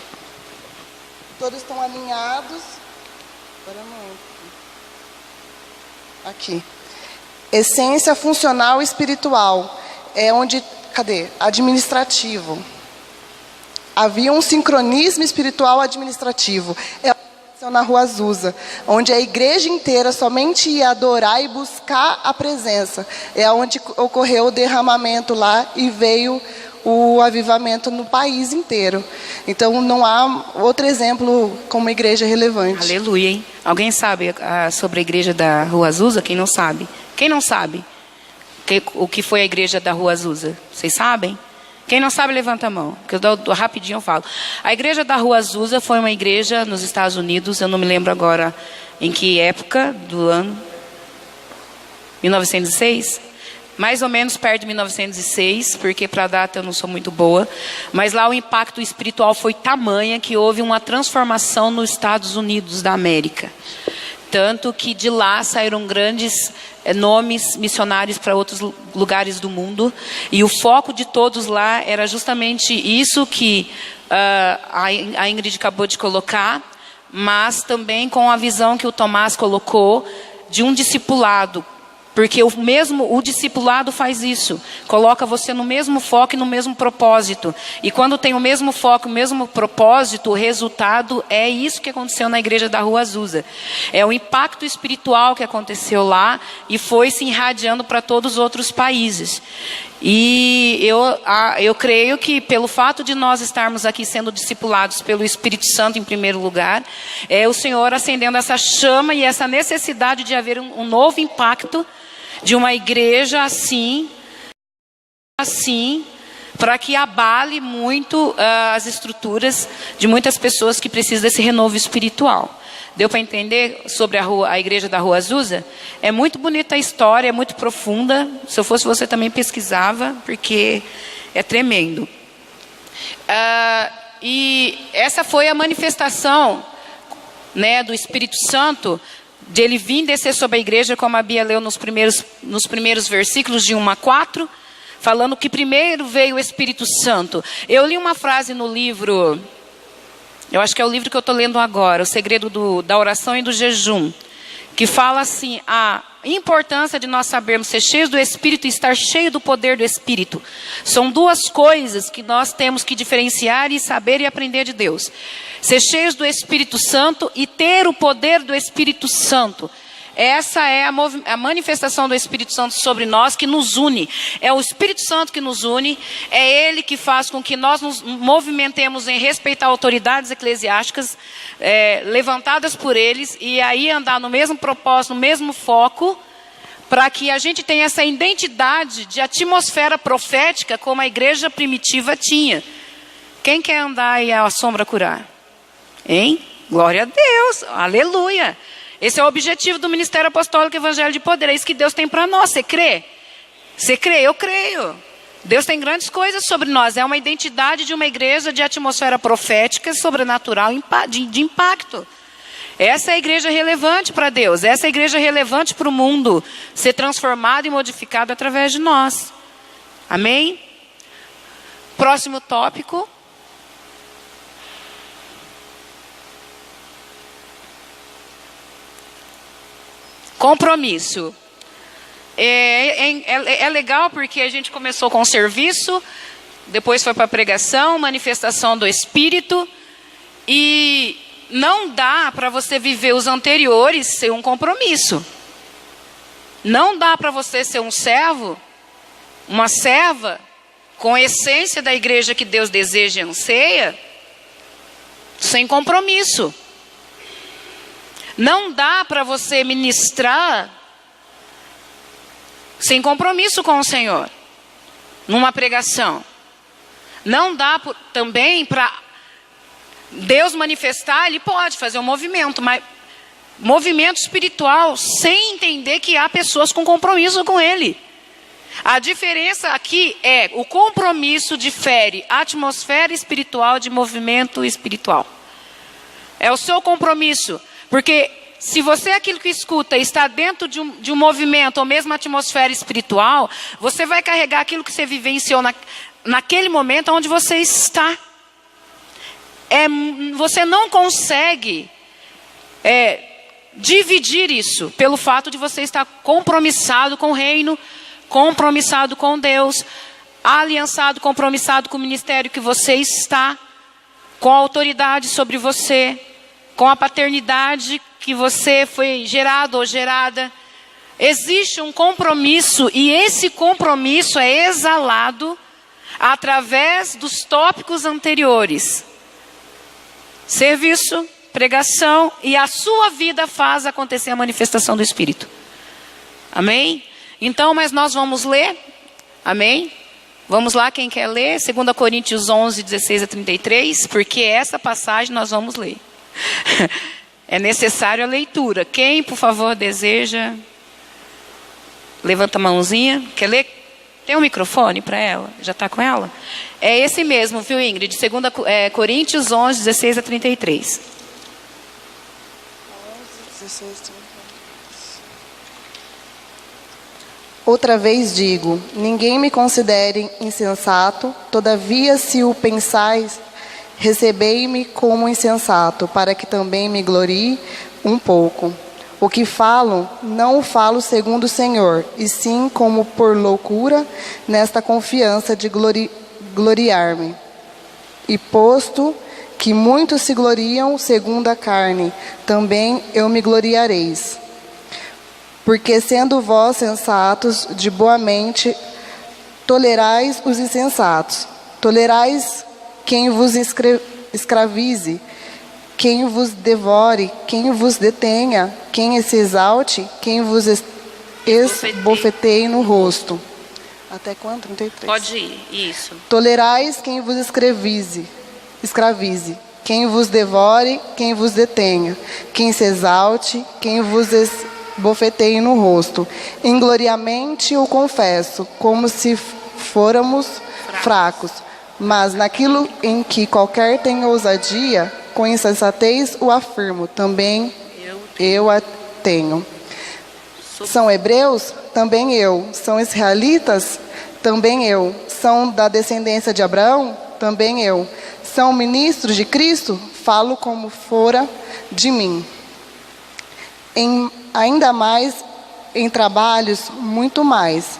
Todos estão alinhados. Agora não. Aqui. Essência funcional e espiritual. É onde... Cadê? Administrativo. Havia um sincronismo espiritual administrativo. Na Rua Azusa, onde a igreja inteira somente ia adorar e buscar a presença. É onde ocorreu o derramamento lá e veio o avivamento no país inteiro. Então não há outro exemplo como igreja relevante. Aleluia, hein? Alguém sabe sobre a igreja da Rua Azusa? Quem não sabe? Quem não sabe? O que foi a igreja da Rua Azusa? Vocês sabem? Quem não sabe, levanta a mão, que rapidinho eu falo. A igreja da Rua Azusa foi uma igreja nos Estados Unidos, eu não me lembro agora em que época do ano, 1906? Mais ou menos perto de 1906, porque para a data eu não sou muito boa. Mas lá o impacto espiritual foi tamanha que houve uma transformação nos Estados Unidos da América. Tanto que de lá saíram grandes nomes missionários para outros lugares do mundo. E o foco de todos lá era justamente isso que a Ingrid acabou de colocar, mas também com a visão que o Tomás colocou de um discipulado. Porque o discipulado faz isso. Coloca você no mesmo foco e no mesmo propósito. E quando tem o mesmo foco, o mesmo propósito, o resultado é isso que aconteceu na igreja da Rua Azusa. É o impacto espiritual que aconteceu lá e foi se irradiando para todos os outros países. E eu creio que pelo fato de nós estarmos aqui sendo discipulados pelo Espírito Santo em primeiro lugar, é o Senhor acendendo essa chama e essa necessidade de haver um novo impacto de uma igreja assim, para que abale muito as estruturas de muitas pessoas que precisam desse renovo espiritual. Deu para entender sobre a igreja da Rua Azusa? É muito bonita a história, é muito profunda. Se eu fosse você também pesquisava, porque é tremendo. E essa foi a manifestação, né, do Espírito Santo, de ele vir descer sobre a igreja, como a Bia leu nos primeiros versículos de 1 a 4, falando que primeiro veio o Espírito Santo. Eu li uma frase no livro, eu acho que é o livro que eu estou lendo agora, O Segredo da Oração e do Jejum, que fala assim, a importância de nós sabermos ser cheios do Espírito e estar cheio do poder do Espírito. São duas coisas que nós temos que diferenciar e saber e aprender de Deus. Ser cheios do Espírito Santo e ter o poder do Espírito Santo. Essa é a manifestação do Espírito Santo sobre nós, que nos une. É o Espírito Santo que nos une, é Ele que faz com que nós nos movimentemos em respeitar autoridades eclesiásticas, levantadas por eles, e aí andar no mesmo propósito, no mesmo foco, para que a gente tenha essa identidade de atmosfera profética, como a igreja primitiva tinha. Quem quer andar e a sombra curar? Hein? Glória a Deus, aleluia. Esse é o objetivo do Ministério Apostólico Evangelho de Poder. É isso que Deus tem para nós. Você crê? Você crê? Eu creio. Deus tem grandes coisas sobre nós. É uma identidade de uma igreja de atmosfera profética, sobrenatural, de impacto. Essa é a igreja relevante para Deus. Essa é a igreja relevante para o mundo ser transformado e modificado através de nós. Amém? Próximo tópico. Compromisso. É legal porque a gente começou com o serviço, depois foi para a pregação, manifestação do Espírito, e não dá para você viver os anteriores sem um compromisso. Não dá para você ser um servo, uma serva, com a essência da igreja que Deus deseja e anseia, sem compromisso. Não dá para você ministrar sem compromisso com o Senhor, numa pregação. Não dá também para Deus manifestar, Ele pode fazer um movimento, mas movimento espiritual sem entender que há pessoas com compromisso com Ele. A diferença aqui é o compromisso difere a atmosfera espiritual de movimento espiritual. É o seu compromisso. Porque se você, aquilo que escuta, está dentro de um movimento ou mesmo atmosfera espiritual, você vai carregar aquilo que você vivenciou naquele momento onde você está. Você não consegue dividir isso pelo fato de você estar compromissado com o reino, compromissado com Deus, aliançado, compromissado com o ministério que você está, com a autoridade sobre você, com a paternidade que você foi gerado ou gerada. Existe um compromisso e esse compromisso é exalado através dos tópicos anteriores. Serviço, pregação, e a sua vida faz acontecer a manifestação do Espírito. Amém? Então, mas nós vamos ler. Amém? Vamos lá, quem quer ler? 2 Coríntios 11, 16 a 33, porque essa passagem nós vamos ler. É necessário a leitura. Quem, por favor, deseja? Levanta a mãozinha. Quer ler? Tem um microfone para ela? Já está com ela? É esse mesmo, viu, Ingrid? 2 Coríntios 11, 16 a 33. 16, 33. Outra vez digo, ninguém me considere insensato, todavia se o pensais, recebei-me como insensato, para que também me glorie um pouco. O que falo, não o falo segundo o Senhor, e sim como por loucura, nesta confiança de gloriar-me. E posto que muitos se gloriam segundo a carne, também eu me gloriareis. Porque sendo vós sensatos, de boa mente, tolerais os insensatos, tolerais quem vos escravize, quem vos devore, quem vos detenha, quem se exalte, quem vos esbofeteie no rosto. Até quando? 33. Pode ir, isso. Tolerais quem vos escravize, quem vos devore, quem vos detenha, quem se exalte, quem vos esbofeteie no rosto. Ingloriamente o confesso, como se fôramos fracos. Mas naquilo em que qualquer tenha ousadia, com insensatez o afirmo, também eu a tenho. São hebreus? Também eu. São israelitas? Também eu. São da descendência de Abraão? Também eu. São ministros de Cristo? Falo como fora de mim. ainda mais em trabalhos, muito mais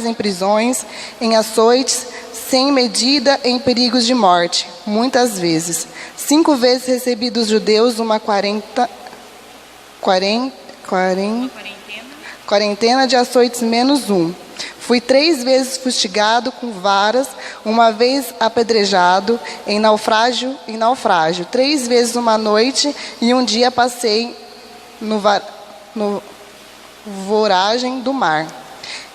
em prisões, em açoites, sem medida, em perigos de morte, muitas vezes. 5 vezes recebi dos judeus uma quarentena de açoites menos um. Fui 3 vezes fustigado com varas, uma vez apedrejado, em naufrágio, 3 vezes uma noite e um dia passei no voragem do mar.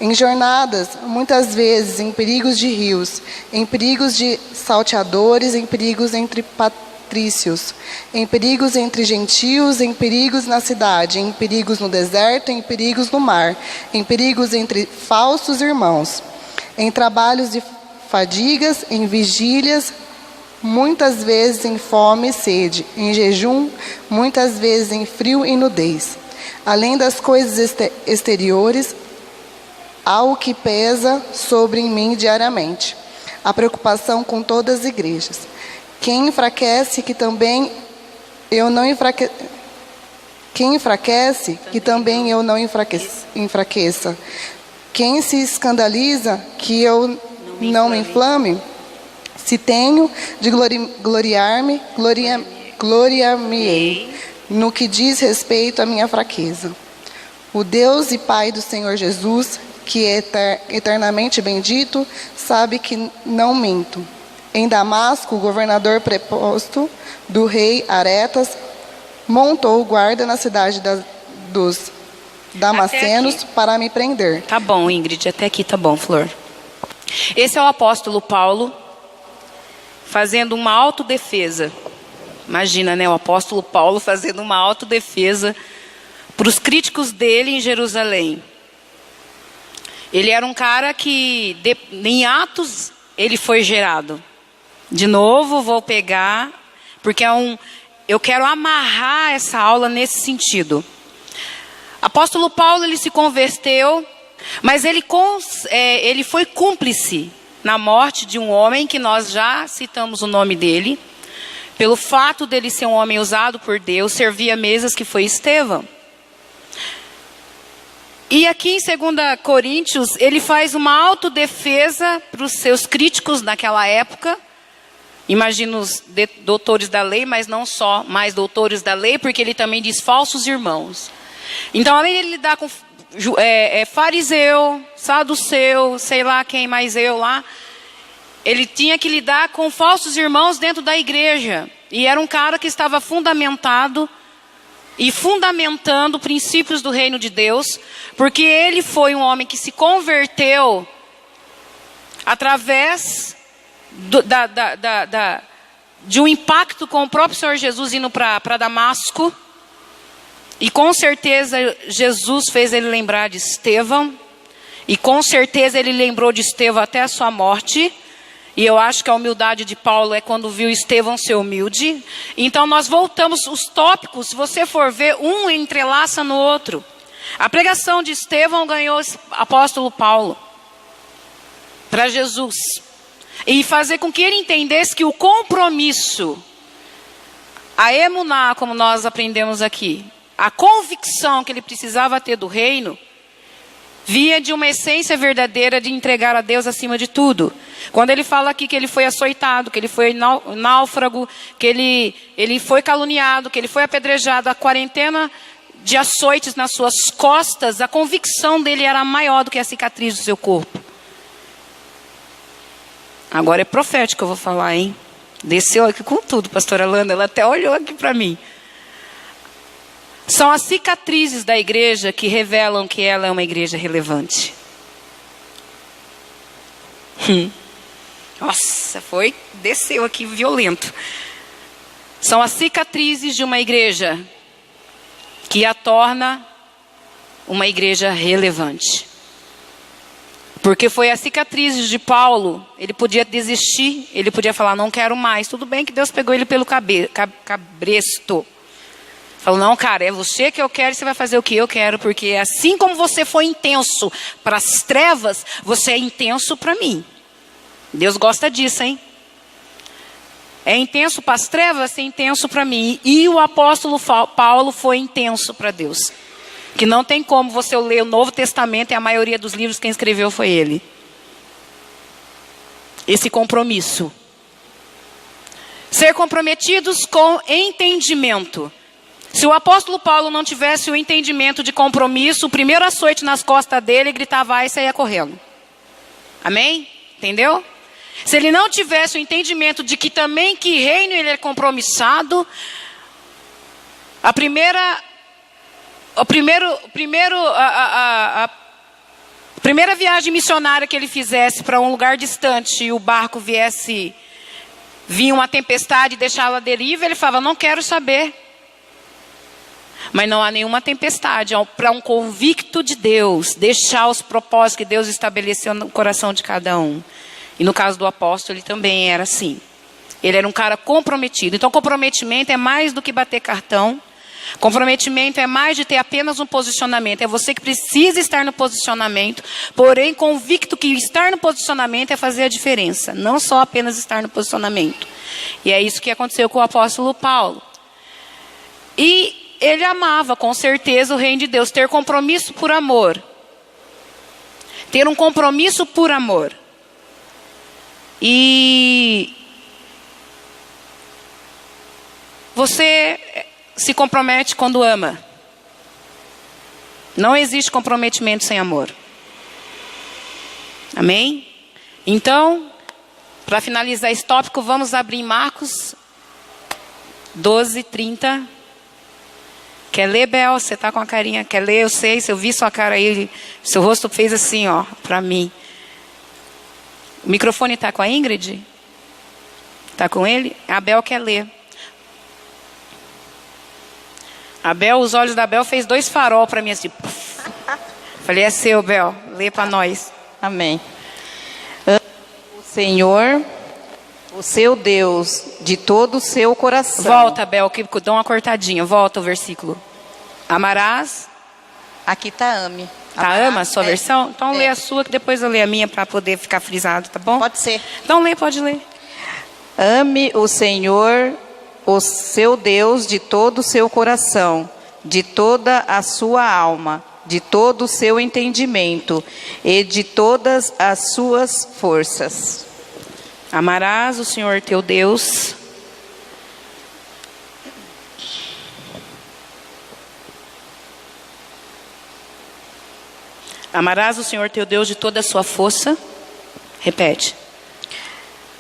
Em jornadas, muitas vezes, em perigos de rios, em perigos de salteadores, em perigos entre patrícios, em perigos entre gentios, em perigos na cidade, em perigos no deserto, em perigos no mar, em perigos entre falsos irmãos, em trabalhos de fadigas, em vigílias, muitas vezes em fome e sede, em jejum, muitas vezes em frio e nudez. Além das coisas exteriores, há o que pesa sobre mim diariamente, a preocupação com todas as igrejas. Quem enfraquece, que também eu não enfraqueça. Quem se escandaliza, que eu não me inflame. Se tenho de gloriar-me, gloriar-me-ei no que diz respeito à minha fraqueza. O Deus e Pai do Senhor Jesus, que é eternamente bendito, sabe que não minto. Em Damasco, o governador preposto do rei Aretas montou guarda na cidade dos Damascenos para me prender. Tá bom, Ingrid, até aqui tá bom, Flor. Esse é o apóstolo Paulo fazendo uma autodefesa. Imagina, né? O apóstolo Paulo fazendo uma autodefesa para os críticos dele em Jerusalém. Ele era um cara que, em Atos, ele foi gerado. De novo, vou pegar, porque eu quero amarrar essa aula nesse sentido. Apóstolo Paulo, ele se converteu, mas ele foi cúmplice na morte de um homem que nós já citamos o nome dele, pelo fato dele ser um homem usado por Deus, servia mesas, que foi Estevão. E aqui em 2 Coríntios, ele faz uma autodefesa para os seus críticos naquela época. Imagino os doutores da lei, mas não só mais doutores da lei, porque ele também diz falsos irmãos. Então, além de ele lidar com fariseu, saduceu, sei lá quem mais eu lá, ele tinha que lidar com falsos irmãos dentro da igreja. E era um cara que estava fundamentado e fundamentando princípios do reino de Deus, porque ele foi um homem que se converteu através de um impacto com o próprio Senhor Jesus indo para Damasco. E com certeza Jesus fez ele lembrar de Estevão, e com certeza ele lembrou de Estevão até a sua morte. E eu acho que a humildade de Paulo é quando viu Estevão ser humilde. Então nós voltamos, os tópicos, se você for ver, um entrelaça no outro. A pregação de Estevão ganhou o apóstolo Paulo para Jesus. E fazer com que ele entendesse que o compromisso, a emuná, como nós aprendemos aqui, a convicção que ele precisava ter do reino, via de uma essência verdadeira de entregar a Deus acima de tudo. Quando ele fala aqui que ele foi açoitado, que ele foi náufrago, que ele foi caluniado, que ele foi apedrejado, a quarentena de açoites nas suas costas, a convicção dele era maior do que a cicatriz do seu corpo. Agora é profético que eu vou falar, hein? Desceu aqui com tudo, pastora Landa, ela até olhou aqui para mim. São as cicatrizes da igreja que revelam que ela é uma igreja relevante. Nossa, desceu aqui violento. São as cicatrizes de uma igreja que a torna uma igreja relevante. Porque foi as cicatrizes de Paulo, ele podia desistir, ele podia falar, não quero mais. Tudo bem que Deus pegou ele pelo cabresto. Falou, não, cara, é você que eu quero e você vai fazer o que eu quero, porque assim como você foi intenso para as trevas, você é intenso para mim. Deus gosta disso, hein? É intenso para as trevas, é intenso para mim. E o apóstolo Paulo foi intenso para Deus. Que não tem como você ler o Novo Testamento e a maioria dos livros quem escreveu foi ele. Esse compromisso. Ser comprometidos com entendimento. Se o apóstolo Paulo não tivesse o entendimento de compromisso, o primeiro açoite nas costas dele, gritava ai e saía correndo. Amém? Entendeu? Se ele não tivesse o entendimento de que também que reino ele é compromissado, a primeira viagem missionária que ele fizesse para um lugar distante e o barco vinha uma tempestade e deixá-la à deriva, ele falava, não quero saber. Mas não há nenhuma tempestade, para um convicto de Deus, deixar os propósitos que Deus estabeleceu no coração de cada um. E no caso do apóstolo, ele também era assim. Ele era um cara comprometido. Então, comprometimento é mais do que bater cartão. Comprometimento é mais de ter apenas um posicionamento. É você que precisa estar no posicionamento, porém convicto que estar no posicionamento é fazer a diferença. Não só apenas estar no posicionamento. E é isso que aconteceu com o apóstolo Paulo. E ele amava, com certeza, o reino de Deus. Ter compromisso por amor. Ter um compromisso por amor. E você se compromete quando ama. Não existe comprometimento sem amor. Amém? Então, para finalizar esse tópico, vamos abrir Marcos 12:30. Quer ler, Bel? Você está com a carinha. Quer ler? Eu sei, se eu vi sua cara aí, seu rosto fez assim, ó, para mim. O microfone está com a Ingrid? Está com ele? A Bel quer ler. A Bel, os olhos da Bel fez 2 farol para mim assim. Falei, é seu, Bel. Lê para nós. Amém. O Senhor, o seu Deus, de todo o seu coração. Volta, Bel, que dá uma cortadinha. Volta o versículo. Amarás. Aqui está ame. Tá, ama a sua versão? Então lê a sua, que depois eu leio a minha para poder ficar frisado, tá bom? Pode ser. Então lê, pode ler. Ame o Senhor, o seu Deus, de todo o seu coração, de toda a sua alma, de todo o seu entendimento e de todas as suas forças. Amarás o Senhor teu Deus. Amarás o Senhor teu Deus de toda a sua força. Repete.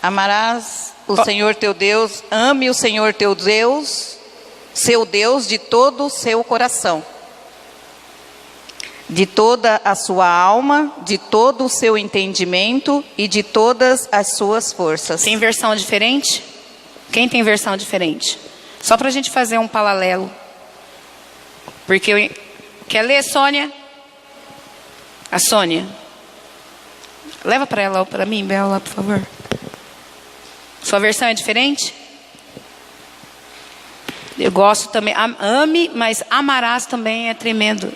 Amarás o Senhor teu Deus, ame o Senhor teu Deus, seu Deus, de todo o seu coração, de toda a sua alma, de todo o seu entendimento e de todas as suas forças. Tem versão diferente? Quem tem versão diferente? Só para a gente fazer um paralelo. Porque quer ler, Sônia? A Sônia. Leva para ela, para mim, Bela, por favor. Sua versão é diferente? Eu gosto também. Ame, mas amarás também é tremendo.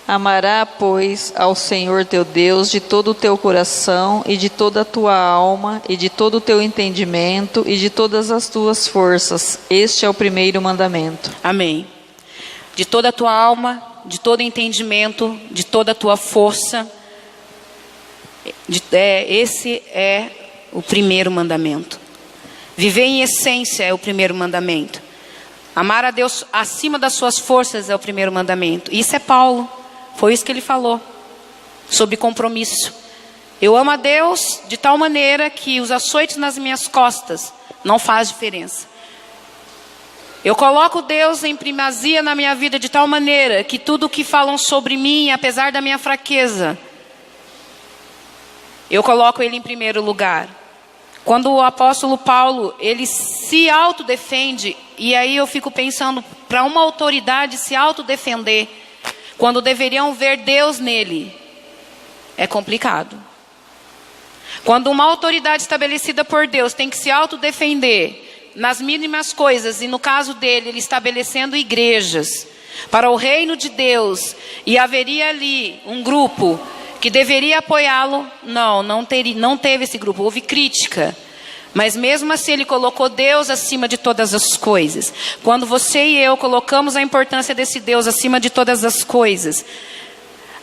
Amará, pois, ao Senhor teu Deus de todo o teu coração e de toda a tua alma e de todo o teu entendimento e de todas as tuas forças. Este é o primeiro mandamento. Amém. De toda a tua alma, de todo entendimento, de toda a tua força. Esse é o primeiro mandamento. Viver em essência é o primeiro mandamento. Amar a Deus acima das suas forças é o primeiro mandamento. Isso é Paulo. Foi isso que ele falou. Sobre compromisso. Eu amo a Deus de tal maneira que os açoites nas minhas costas não faz diferença. Eu coloco Deus em primazia na minha vida de tal maneira que tudo o que falam sobre mim, apesar da minha fraqueza, eu coloco Ele em primeiro lugar. Quando o apóstolo Paulo, ele se autodefende, e aí eu fico pensando, para uma autoridade se autodefender, quando deveriam ver Deus nele, é complicado. Quando uma autoridade estabelecida por Deus tem que se autodefender nas mínimas coisas, e no caso dele, ele estabelecendo igrejas para o reino de Deus, e haveria ali um grupo que deveria apoiá-lo, não teve esse grupo, houve crítica, Mas mesmo assim ele colocou Deus acima de todas as coisas. Quando você e eu colocamos a importância desse Deus acima de todas as coisas,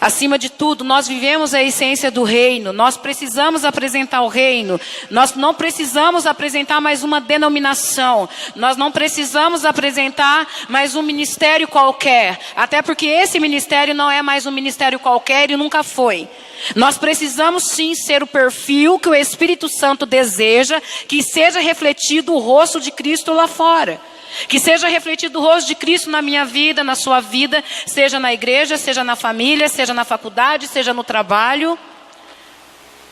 acima de tudo, nós vivemos a essência do reino. Nós precisamos apresentar o reino. Nós não precisamos apresentar mais uma denominação. Nós não precisamos apresentar mais um ministério qualquer. Até porque esse ministério não é mais um ministério qualquer e nunca foi. Nós precisamos sim ser o perfil que o Espírito Santo deseja, que seja refletido o rosto de Cristo lá fora. Que seja refletido o rosto de Cristo na minha vida, na sua vida, seja na igreja, seja na família, seja na faculdade, seja no trabalho,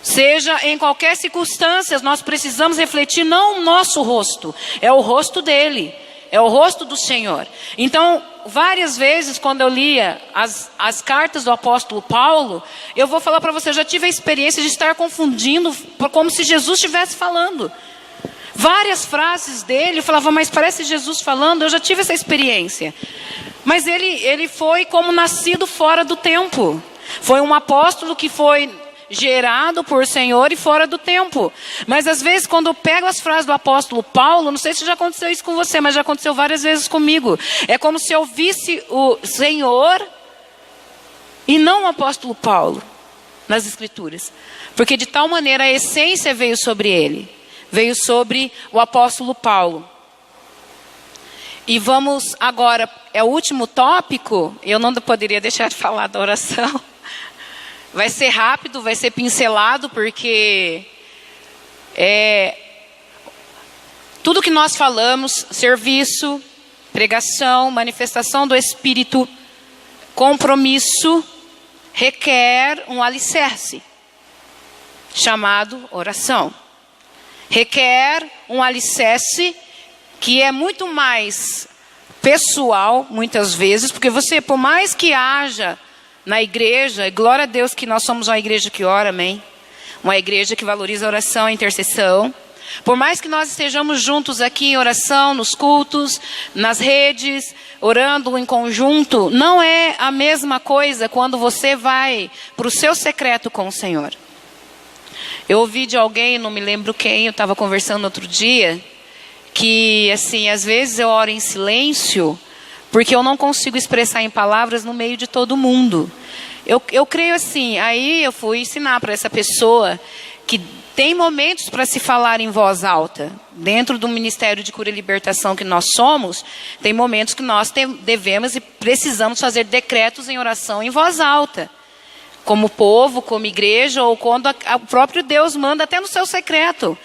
seja em qualquer circunstância. Nós precisamos refletir não o nosso rosto, é o rosto dele, é o rosto do Senhor. Então, várias vezes quando eu lia as cartas do apóstolo Paulo, eu vou falar para você, eu já tive a experiência de estar confundindo como se Jesus estivesse falando. Várias frases dele, eu falava, mas parece Jesus falando, eu já tive essa experiência. Mas ele foi como nascido fora do tempo. Foi um apóstolo que foi gerado por Senhor e fora do tempo. Mas às vezes quando eu pego as frases do apóstolo Paulo, não sei se já aconteceu isso com você, mas já aconteceu várias vezes comigo. É como se eu visse o Senhor e não o apóstolo Paulo nas Escrituras. Porque de tal maneira a essência veio sobre ele. Veio sobre o apóstolo Paulo. E vamos agora, é o último tópico, eu não poderia deixar de falar da oração. Vai ser rápido, vai ser pincelado, porque tudo que nós falamos, serviço, pregação, manifestação do Espírito, compromisso, requer um alicerce, chamado oração. Requer um alicerce que é muito mais pessoal, muitas vezes, porque você, por mais que haja na igreja, e glória a Deus que nós somos uma igreja que ora, amém? Uma igreja que valoriza a oração e a intercessão. Por mais que nós estejamos juntos aqui em oração, nos cultos, nas redes, orando em conjunto, não é a mesma coisa quando você vai para o seu secreto com o Senhor. Eu ouvi de alguém, não me lembro quem, eu estava conversando outro dia, que assim, às vezes eu oro em silêncio, porque eu não consigo expressar em palavras no meio de todo mundo. Eu creio assim, aí eu fui ensinar para essa pessoa que tem momentos para se falar em voz alta. Dentro do Ministério de Cura e Libertação que nós somos, tem momentos que nós devemos e precisamos fazer decretos em oração em voz alta. Como povo, como igreja, ou quando o próprio Deus manda até no seu secreto.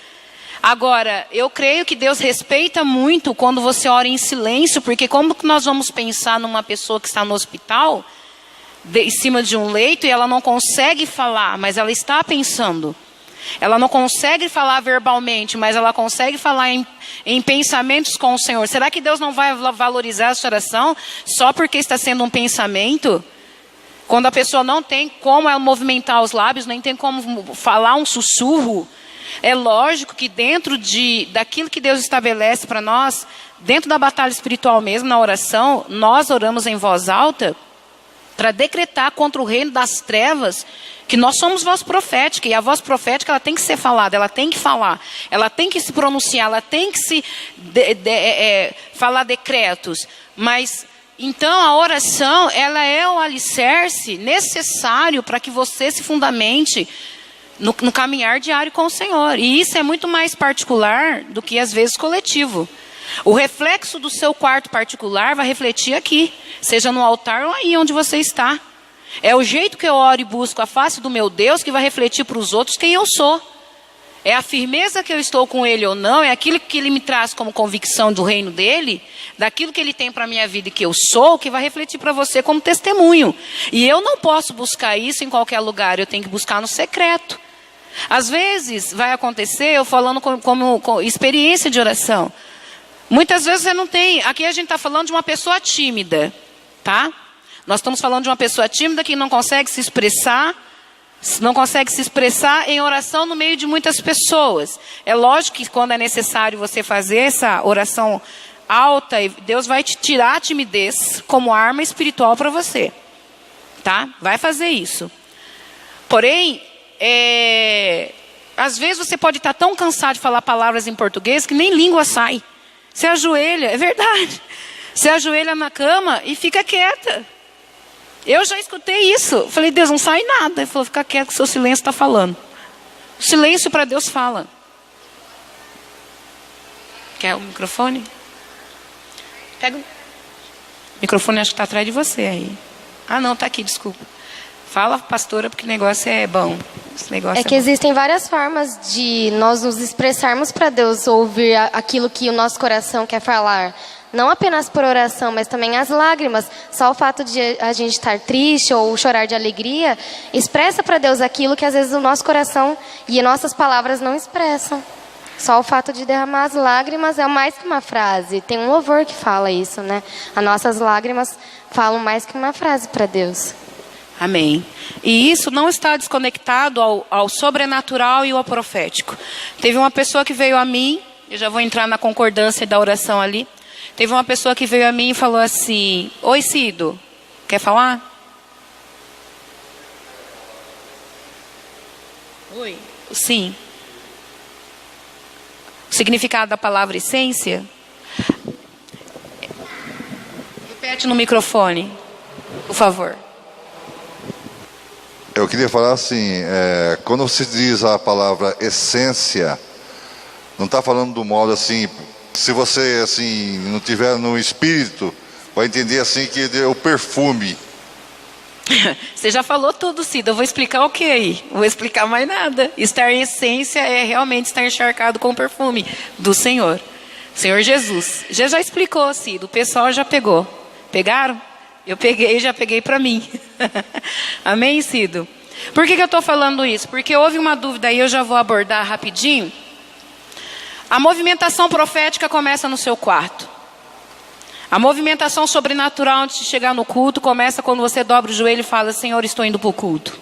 Agora, eu creio que Deus respeita muito quando você ora em silêncio, porque como que nós vamos pensar numa pessoa que está no hospital, em cima de um leito, e ela não consegue falar, mas ela está pensando. Ela não consegue falar verbalmente, mas ela consegue falar em pensamentos com o Senhor. Será que Deus não vai valorizar essa oração só porque está sendo um pensamento? Quando a pessoa não tem como ela movimentar os lábios, nem tem como falar um sussurro, é lógico que dentro daquilo que Deus estabelece para nós, dentro da batalha espiritual mesmo, na oração, nós oramos em voz alta para decretar contra o reino das trevas que nós somos voz profética. E a voz profética ela tem que ser falada, ela tem que falar, ela tem que se pronunciar, ela tem que se falar decretos. Mas então a oração, ela é o alicerce necessário para que você se fundamente no caminhar diário com o Senhor. E isso é muito mais particular do que às vezes coletivo. O reflexo do seu quarto particular vai refletir aqui, seja no altar ou aí onde você está. É o jeito que eu oro e busco a face do meu Deus que vai refletir para os outros quem eu sou. É a firmeza que eu estou com Ele ou não, é aquilo que Ele me traz como convicção do reino dEle, daquilo que Ele tem para a minha vida e que eu sou, que vai refletir para você como testemunho. E eu não posso buscar isso em qualquer lugar, eu tenho que buscar no secreto. Às vezes vai acontecer, eu falando como experiência de oração, muitas vezes você não tem, aqui a gente está falando de uma pessoa tímida, tá? Nós estamos falando de uma pessoa tímida que não consegue se expressar em oração no meio de muitas pessoas. É lógico que quando é necessário você fazer essa oração alta, Deus vai te tirar a timidez como arma espiritual para você, tá? Vai fazer isso. Porém, Às vezes você pode estar tão cansado de falar palavras em português que nem língua sai. Você ajoelha, é verdade. Você ajoelha na cama e fica quieta. Eu já escutei isso. Falei, Deus, não sai nada. Ele falou, fica quieto que o seu silêncio está falando. O silêncio para Deus fala. Quer o microfone? Pega o microfone, acho que está atrás de você aí. Ah, não, está aqui, desculpa. Fala, pastora, porque o negócio é bom. Esse negócio É que existem várias formas de nós nos expressarmos para Deus, ouvir aquilo que o nosso coração quer falar. Não apenas por oração, mas também as lágrimas. Só o fato de a gente estar triste ou chorar de alegria, expressa para Deus aquilo que às vezes o nosso coração e nossas palavras não expressam. Só o fato de derramar as lágrimas é mais que uma frase. Tem um louvor que fala isso, né? As nossas lágrimas falam mais que uma frase para Deus. Amém. E isso não está desconectado ao sobrenatural e ao profético. Teve uma pessoa que veio a mim, eu já vou entrar na concordância da oração ali. Teve uma pessoa que veio a mim e falou assim, oi Cido, quer falar? Oi. Sim. O significado da palavra essência? Repete no microfone, por favor. Eu queria falar assim, quando você diz a palavra essência, não está falando do modo assim, se você assim não tiver no espírito, vai entender assim que é o perfume. Você já falou tudo, Cida. Eu vou explicar o que aí? Não vou explicar mais nada. Estar em essência é realmente estar encharcado com o perfume do Senhor. Senhor Jesus. Já explicou, Cida. O pessoal já pegou. Pegaram? Eu peguei, já peguei para mim. Amém, Cido? Por que eu estou falando isso? Porque houve uma dúvida aí, eu já vou abordar rapidinho. A movimentação profética começa no seu quarto. A movimentação sobrenatural antes de chegar no culto começa quando você dobra o joelho e fala, Senhor, estou indo para o culto.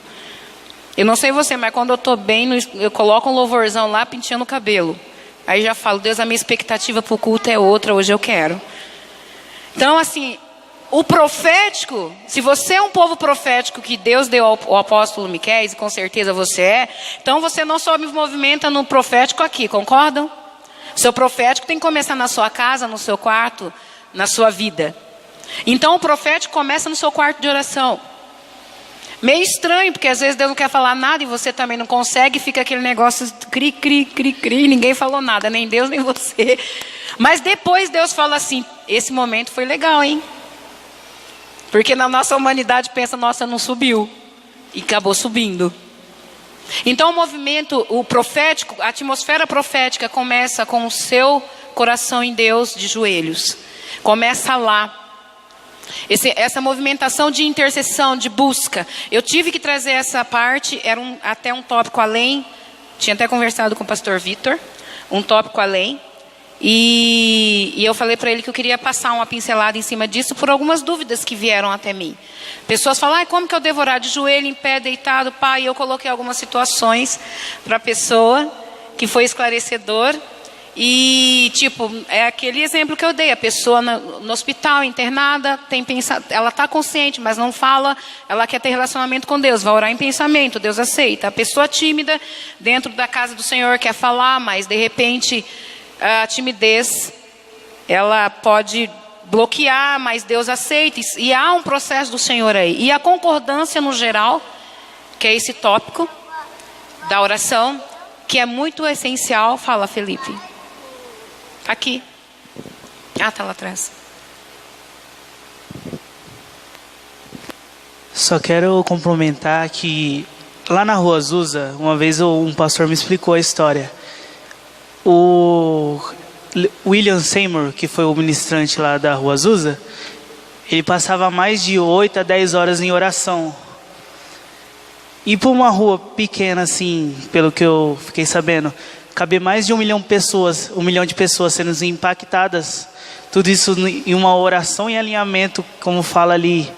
Eu não sei você, mas quando eu estou bem, eu coloco um louvorzão lá, penteando o cabelo. Aí já falo, Deus, a minha expectativa para o culto é outra, hoje eu quero. Então, assim, o profético, se você é um povo profético que Deus deu ao apóstolo Miqueias, e com certeza você é, então você não só me movimenta no profético aqui, concordam? Seu profético tem que começar na sua casa, no seu quarto, na sua vida. Então o profético começa no seu quarto de oração. Meio estranho, porque às vezes Deus não quer falar nada e você também não consegue, fica aquele negócio cri, cri, cri, cri, ninguém falou nada, nem Deus, nem você. Mas depois Deus fala assim, esse momento foi legal, hein? Porque na nossa humanidade pensa, nossa, não subiu. E acabou subindo. Então o movimento, o profético, a atmosfera profética começa com o seu coração em Deus de joelhos. Começa lá. Essa movimentação de intercessão, de busca. Eu tive que trazer essa parte, era até um tópico além. Tinha até conversado com o pastor Vitor. Um tópico além. E eu falei para ele que eu queria passar uma pincelada em cima disso por algumas dúvidas que vieram até mim. Pessoas falam, como que eu devo orar de joelho, em pé, deitado, pai? E eu coloquei algumas situações para a pessoa que foi esclarecedor. E, tipo, é aquele exemplo que eu dei. A pessoa no hospital, internada, ela está consciente, mas não fala. Ela quer ter relacionamento com Deus, vai orar em pensamento, Deus aceita. A pessoa tímida, dentro da casa do Senhor, quer falar, mas de repente a timidez, ela pode bloquear, mas Deus aceita. E há um processo do Senhor aí. E a concordância no geral, que é esse tópico da oração, que é muito essencial. Fala, Felipe. Aqui. Ah, tá lá atrás. Só quero complementar que lá na Rua Azusa, uma vez um pastor me explicou a história. O William Seymour, que foi o ministrante lá da Rua Azusa, ele passava mais de 8 a 10 horas em oração. E por uma rua pequena assim, pelo que eu fiquei sabendo, caber mais de 1 milhão de pessoas sendo impactadas. Tudo isso em uma oração em alinhamento, como fala ali.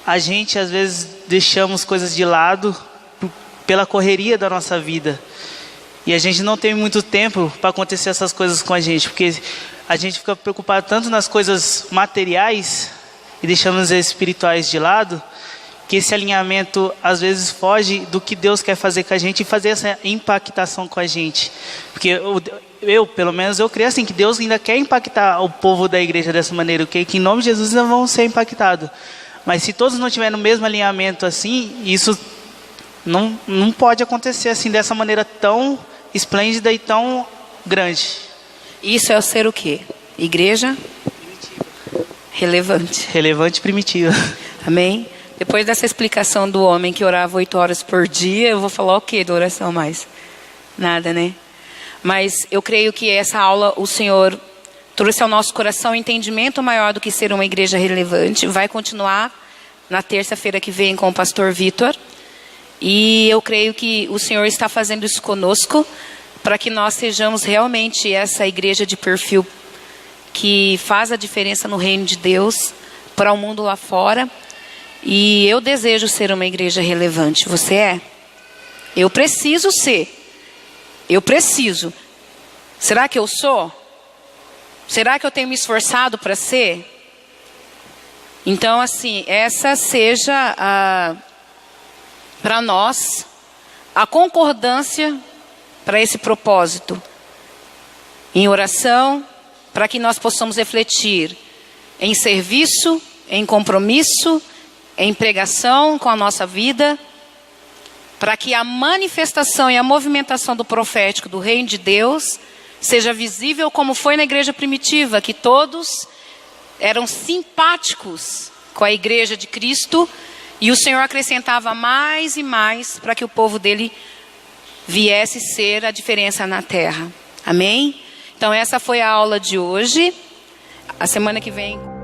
A gente às vezes deixamos coisas de lado pela correria da nossa vida. E a gente não tem muito tempo para acontecer essas coisas com a gente. Porque a gente fica preocupado tanto nas coisas materiais e deixamos as espirituais de lado. que esse alinhamento às vezes foge do que Deus quer fazer com a gente e fazer essa impactação com a gente. Porque pelo menos, eu creio assim, que Deus ainda quer impactar o povo da igreja dessa maneira, que em nome de Jesus não vão ser impactados. Mas se todos não tiverem no mesmo alinhamento assim, isso não pode acontecer assim, dessa maneira tão esplêndida e tão grande. Isso é o ser o quê? Igreja? Relevante. Relevante e primitiva. Amém? Depois dessa explicação do homem que orava 8 horas por dia, eu vou falar o quê da oração mais? Nada, né? Mas eu creio que essa aula o Senhor trouxe ao nosso coração um entendimento maior do que ser uma igreja relevante. Vai continuar na terça-feira que vem com o pastor Vitor. E eu creio que o Senhor está fazendo isso conosco para que nós sejamos realmente essa igreja de perfil que faz a diferença no reino de Deus para o mundo lá fora. E eu desejo ser uma igreja relevante. Você é? Eu preciso ser. Eu preciso. Será que eu sou? Será que eu tenho me esforçado para ser? Então, assim, essa seja para nós a concordância para esse propósito. Em oração, para que nós possamos refletir em serviço, em compromisso, em pregação com a nossa vida, para que a manifestação e a movimentação do profético do reino de Deus seja visível como foi na igreja primitiva, que todos eram simpáticos com a igreja de Cristo e o Senhor acrescentava mais e mais para que o povo dele viesse ser a diferença na terra. Amém? Então essa foi a aula de hoje. A semana que vem...